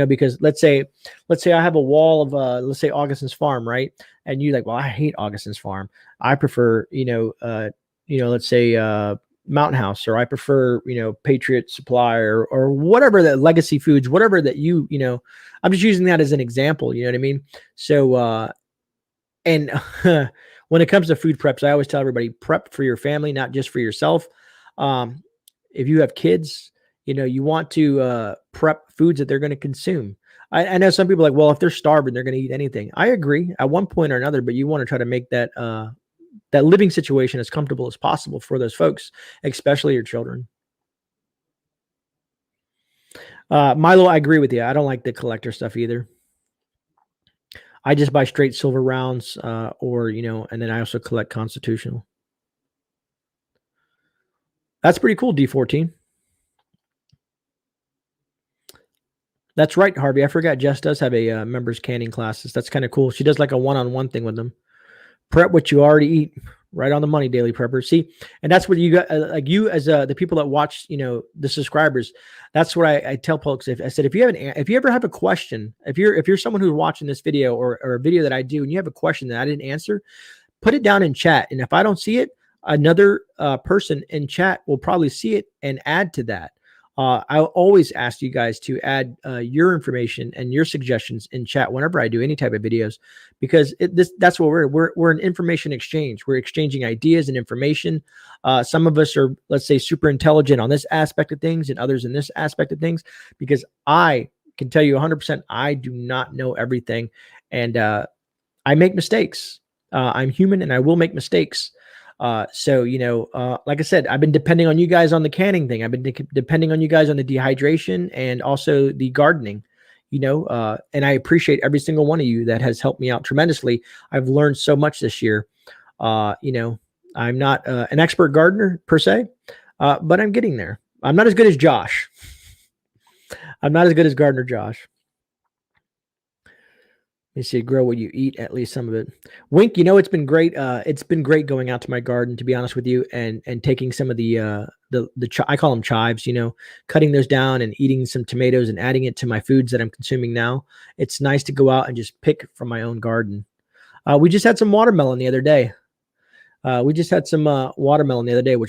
Because let's say I have a wall of let's say Augustin's Farm, right? And you're like, well, I hate Augustin's Farm. I prefer let's say Mountain House, or I prefer Patriot Supply, or whatever, that Legacy Foods, whatever that I'm just using that as an example. You know what I mean? So and when it comes to food preps, I always tell everybody, prep for your family, not just for yourself. If you have kids, you want to prep foods that they're going to consume. I know some people are like, well, if they're starving, they're going to eat anything. I agree at one point or another, but you want to try to make that that living situation as comfortable as possible for those folks, especially your children. Milo, I agree with you. I don't like the collector stuff either. I just buy straight silver rounds, and then I also collect constitutional. That's pretty cool, D14. That's right, Harvey. I forgot Jess does have a members canning classes. That's kind of cool. She does like a one-on-one thing with them. Prep what you already eat. Right on the money, Daily Prepper. See, and that's what you got. Like you, as the people that watch, the subscribers. That's what I tell folks. If you ever have a question, if you're someone who's watching this video or a video that I do, and you have a question that I didn't answer, put it down in chat. And if I don't see it, another person in chat will probably see it and add to that. I'll always ask you guys to add your information and your suggestions in chat whenever I do any type of videos, because that's what we're an information exchange. We're exchanging ideas and information. Some of us are, let's say, super intelligent on this aspect of things, and others in this aspect of things, because I can tell you 100%, I do not know everything, and I make mistakes. I'm human, and I will make mistakes. So, like I said, I've been depending on you guys on the canning thing. I've been depending on you guys on the dehydration and also the gardening, and I appreciate every single one of you that has helped me out tremendously. I've learned so much this year. I'm not an expert gardener per se, but I'm getting there. I'm not as good as Josh. I'm not as good as Gardener Josh. You see, grow what you eat, at least some of it. Wink, it's been great. It's been great going out to my garden, to be honest with you, and taking some of the I call them chives, cutting those down and eating some tomatoes and adding it to my foods that I'm consuming now. It's nice to go out and just pick from my own garden. We just had some watermelon the other day. Which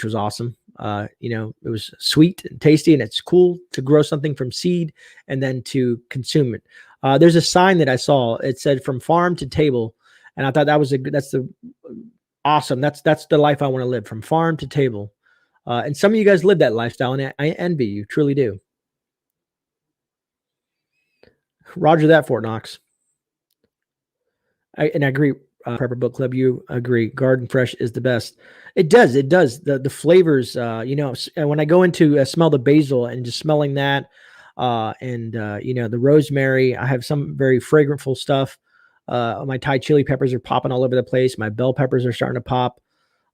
was awesome. It was sweet and tasty, and it's cool to grow something from seed and then to consume it. There's a sign that I saw. It said "from farm to table," and I thought that's awesome. That's the life I want to live, from farm to table. And some of you guys live that lifestyle, and I envy you, truly do. Roger that, Fort Knox. I agree. Prepper Book Club, you agree. Garden Fresh is the best. It does. It does. The flavors, you know, when I go into smell the basil and just smelling that, you know, the rosemary, I have some very fragrantful stuff. My Thai chili peppers are popping all over the place. My bell peppers are starting to pop.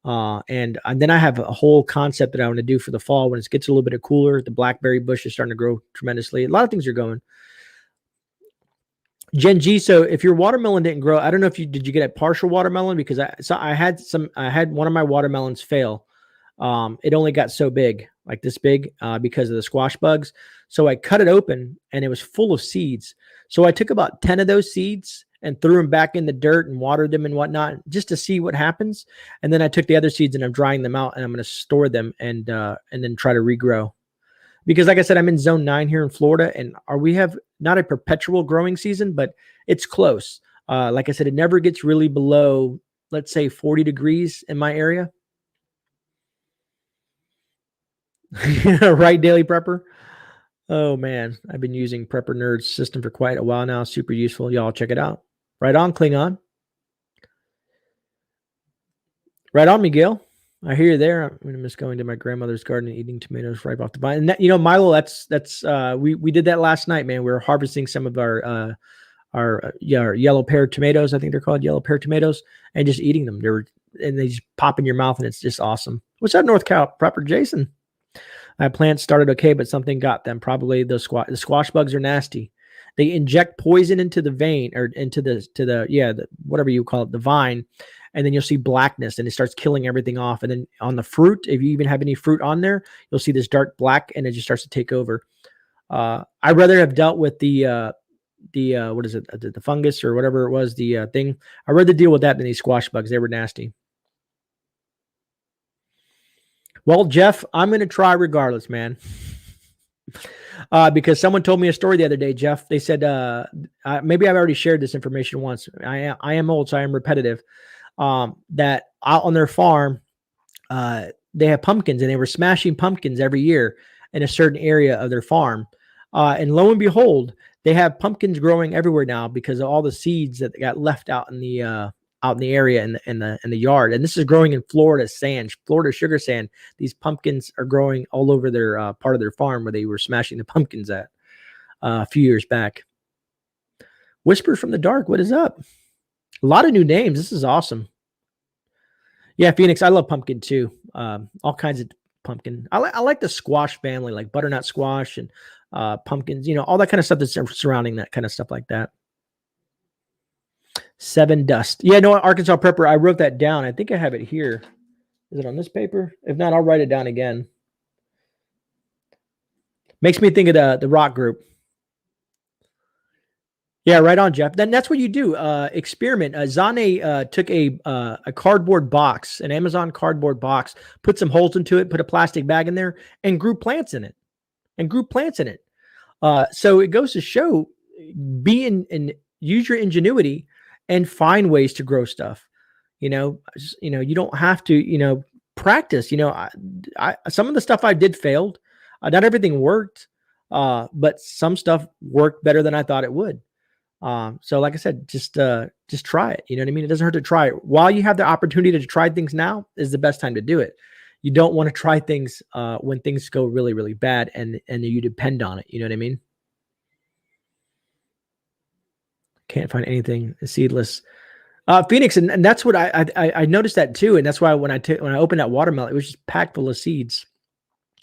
And then I have a whole concept that I want to do for the fall when it gets a little bit cooler. The blackberry bush is starting to grow tremendously. A lot of things are going. Gen G. So if your watermelon didn't grow, I don't know if did you get a partial watermelon, because I had one of my watermelons fail. It only got so big, like this big, because of the squash bugs. So I cut it open and it was full of seeds. So I took about 10 of those seeds and threw them back in the dirt and watered them and whatnot, just to see what happens. And then I took the other seeds and I'm drying them out and I'm going to store them and then try to regrow. Because like I said, I'm in zone 9 here in Florida, and we have not a perpetual growing season, but it's close. Like I said, it never gets really below, let's say 40 degrees in my area. Right, Daily Prepper? Oh man, I've been using Prepper Nerd's system for quite a while now. Super useful. Y'all check it out. Right on, Klingon. Right on, Miguel. I hear you there. I'm gonna miss going to my grandmother's garden and eating tomatoes right off the vine. And that, you know, Milo, that's we did that last night, man. We were harvesting some of our yellow pear tomatoes. I think they're called yellow pear tomatoes, and just eating them. They just pop in your mouth, and it's just awesome. What's that, North Cal Prepper Jason? My plants started okay, but something got them. Probably the squash bugs are nasty. They inject poison into the vein, or into the whatever you call it, the vine, and then you'll see blackness, and it starts killing everything off. And then on the fruit, if you even have any fruit on there, you'll see this dark black, and it just starts to take over. I'd rather have dealt with the what is it, the fungus or whatever it was, the thing. I'd rather deal with that than these squash bugs. They were nasty. Well, Jeff, I'm going to try regardless, man. Because someone told me a story the other day, Jeff. They said, maybe I've already shared this information once. I am old, so I am repetitive. That out on their farm, they have pumpkins, and they were smashing pumpkins every year in a certain area of their farm. And lo and behold, they have pumpkins growing everywhere now because of all the seeds that got left out in the area in the yard. And this is growing in Florida sand, Florida sugar sand. These pumpkins are growing all over their part of their farm where they were smashing the pumpkins at a few years back. Whispers from the Dark, what is up? A lot of new names. This is awesome. Yeah, Phoenix, I love pumpkin too. All kinds of pumpkin. I like the squash family, like butternut squash and pumpkins, you know, all that kind of stuff that's surrounding that kind of stuff like that. 7 dust. Yeah, no, Arkansas Prepper, I wrote that down. I think I have it here. Is it on this paper? If not, I'll write it down again. Makes me think of the rock group. Yeah, right on, Jeff. Then that's what you do. Experiment. Zane took a cardboard box, an Amazon cardboard box, put some holes into it, put a plastic bag in there, and grew plants in it. So it goes to show, and use your ingenuity and find ways to grow stuff. You know, you don't have to, practice. I some of the stuff I did failed. Not everything worked, but some stuff worked better than I thought it would. So like I said, just try it. You know what I mean? It doesn't hurt to try it. While you have the opportunity to try things now is the best time to do it. You don't want to try things when things go really, really bad and you depend on it. You know what I mean? Can't find anything seedless. Phoenix, and that's what I noticed that too. And that's why when I opened that watermelon, it was just packed full of seeds.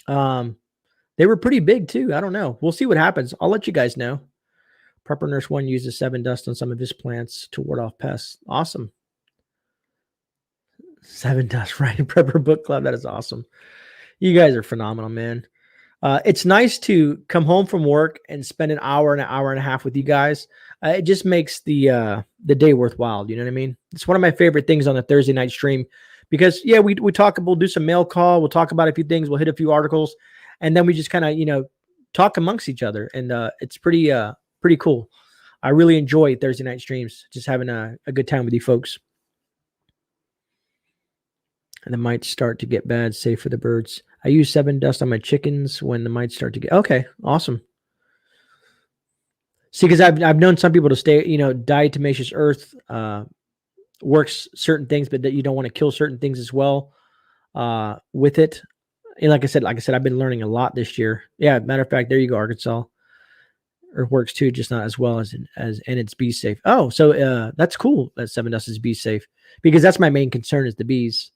They were pretty big too. I don't know. We'll see what happens. I'll let you guys know. Prepper Nurse 1 uses 7 dust on some of his plants to ward off pests. Awesome. 7 dust, right? Prepper Book Club. That is awesome. You guys are phenomenal, man. It's nice to come home from work and spend an hour and a half with you guys. It just makes the day worthwhile. You know what I mean? It's one of my favorite things on the Thursday night stream because, yeah, we talk. We'll do some mail call. We'll talk about a few things. We'll hit a few articles, and then we just kind of, talk amongst each other. And it's pretty cool. I really enjoy Thursday night streams, just having a good time with you folks. And the mites start to get bad, safe for the birds. I use 7 dust on my chickens when the mites start to get... Okay, awesome. See, because I've known some people to stay, diatomaceous earth works certain things, but that you don't want to kill certain things as well with it. And like I said, I've been learning a lot this year. Yeah, matter of fact, there you go, Arkansas. Earth works too, just not as well as and it's bee safe. Oh, so that's cool that Seven Dust is bee safe, because that's my main concern is the bees.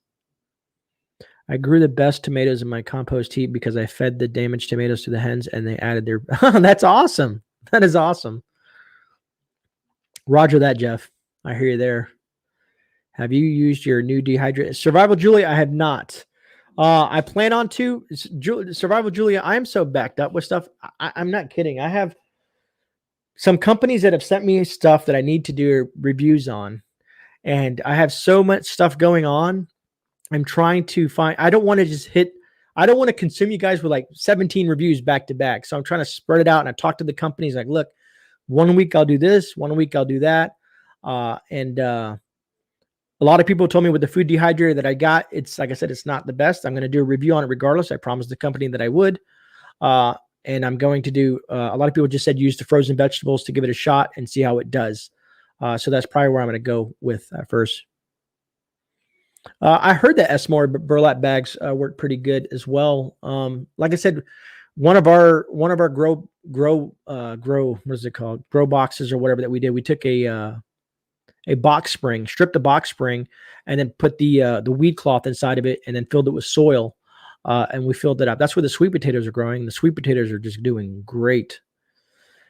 I grew the best tomatoes in my compost heap because I fed the damaged tomatoes to the hens and they added their. That's awesome. That is awesome. Roger that, Jeff. I hear you there. Have you used your new dehydrator? Survival Julia, I have not. I plan on to. Survival Julia, I am so backed up with stuff. I'm not kidding. I have some companies that have sent me stuff that I need to do reviews on. And I have so much stuff going on. I'm trying to find, I don't want to consume you guys with like 17 reviews back to back. So I'm trying to spread it out. And I talk to the companies like, look, 1 week I'll do this, 1 week I'll do that. A lot of people told me with the food dehydrator that I got, it's like I said, it's not the best. I'm going to do a review on it regardless. I promised the company that I would. And I'm going to do, a lot of people just said use the frozen vegetables to give it a shot and see how it does. So that's probably where I'm going to go with first. I heard that S-More burlap bags work pretty good as well. Like I said, one of our grow what is it called? Grow boxes or whatever that we did. We took a box spring, stripped the box spring, and then put the weed cloth inside of it, and then filled it with soil. And we filled it up. That's where the sweet potatoes are growing. The sweet potatoes are just doing great.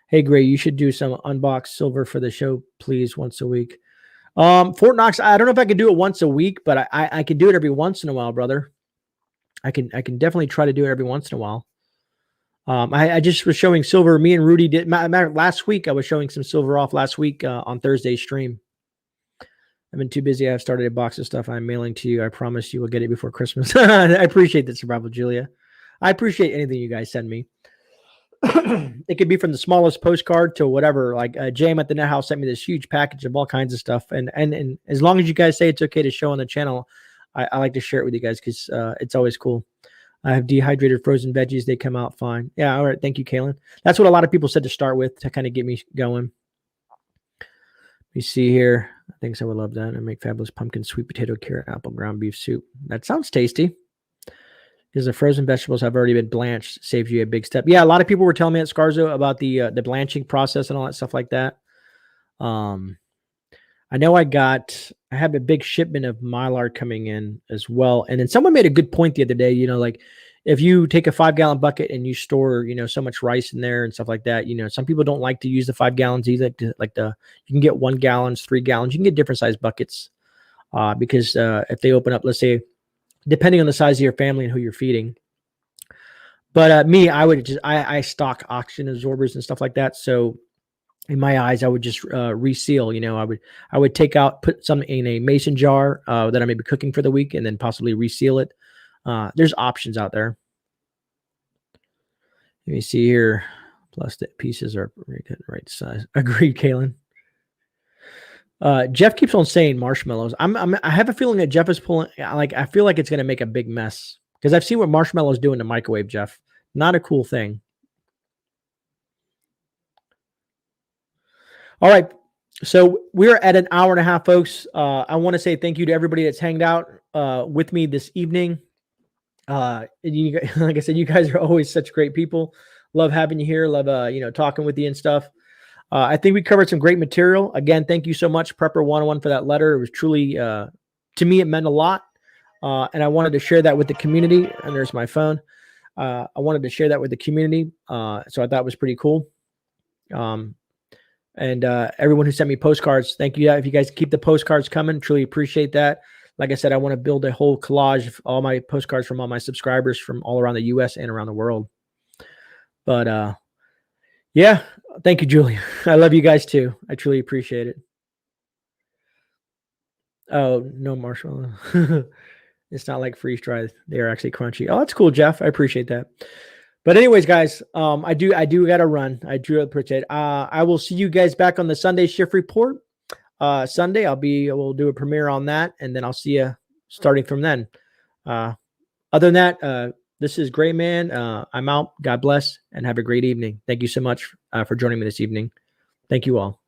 Hey, Gray, you should do some unboxed silver for the show, please, once a week. Fort Knox, I don't know if I can do it once a week, but I can do it every once in a while, brother. I can definitely try to do it every once in a while. I just was showing silver. Me and Rudy did last week. I was showing some silver off last week on Thursday's stream. I've been too busy. I've started a box of stuff I'm mailing to you. I promise you will get it before Christmas. I appreciate that, Survival Julia. I appreciate anything you guys send me. It could be from the smallest postcard to whatever. Like Jam at the Net House sent me this huge package of all kinds of stuff. And as long as you guys say it's okay to show on the channel, I like to share it with you guys because it's always cool. I have dehydrated frozen veggies. They come out fine. Yeah, all right. Thank you, Kaylin. That's what a lot of people said to start with to kind of get me going. Let me see here. I think I would love that. I make fabulous pumpkin, sweet potato, carrot, apple, ground beef soup. That sounds tasty. Because the frozen vegetables have already been blanched, saves you a big step. Yeah, a lot of people were telling me at Scarzo about the blanching process and all that stuff like that. I know I have a big shipment of Mylar coming in as well. And then someone made a good point the other day, like if you take a 5-gallon bucket and you store, so much rice in there and stuff like that, some people don't like to use the 5 gallons either. You can get 1 gallons, 3 gallons, you can get different size buckets because if they open up, let's say, depending on the size of your family and who you're feeding. But me, I stock oxygen absorbers and stuff like that. So in my eyes, I would just reseal, I would put some in a mason jar that I may be cooking for the week and then possibly reseal it. There's options out there. Let me see here. Plastic pieces are right size. Agreed, Kaylin. Jeff keeps on saying marshmallows. I have a feeling that Jeff is pulling. I feel like it's going to make a big mess because I've seen what marshmallows do in the microwave. Jeff, not a cool thing. All right, so we're at an hour and a half, folks. I want to say thank you to everybody that's hanged out with me this evening. Like I said, you guys are always such great people. Love having you here. Love talking with you and stuff. I think we covered some great material. Again, thank you so much, Prepper 101, for that letter. It was truly, to me, it meant a lot. And I wanted to share that with the community. And there's my phone. I wanted to share that with the community. So I thought it was pretty cool. And everyone who sent me postcards, thank you. If you guys keep the postcards coming, truly appreciate that. Like I said, I want to build a whole collage of all my postcards from all my subscribers from all around the U.S. and around the world. But yeah, thank you, Julia. I love you guys too. I truly appreciate it. Oh, no marshmallow. It's not like freeze dried. They are actually crunchy. Oh, that's cool, Jeff. I appreciate that. But anyways, guys, I do got to run. I do appreciate it. I will see you guys back on the Sunday shift report. Sunday, we'll do a premiere on that, and then I'll see you starting from then. Other than that, this is GreyMan. I'm out. God bless, and have a great evening. Thank you so much for joining me this evening. Thank you all.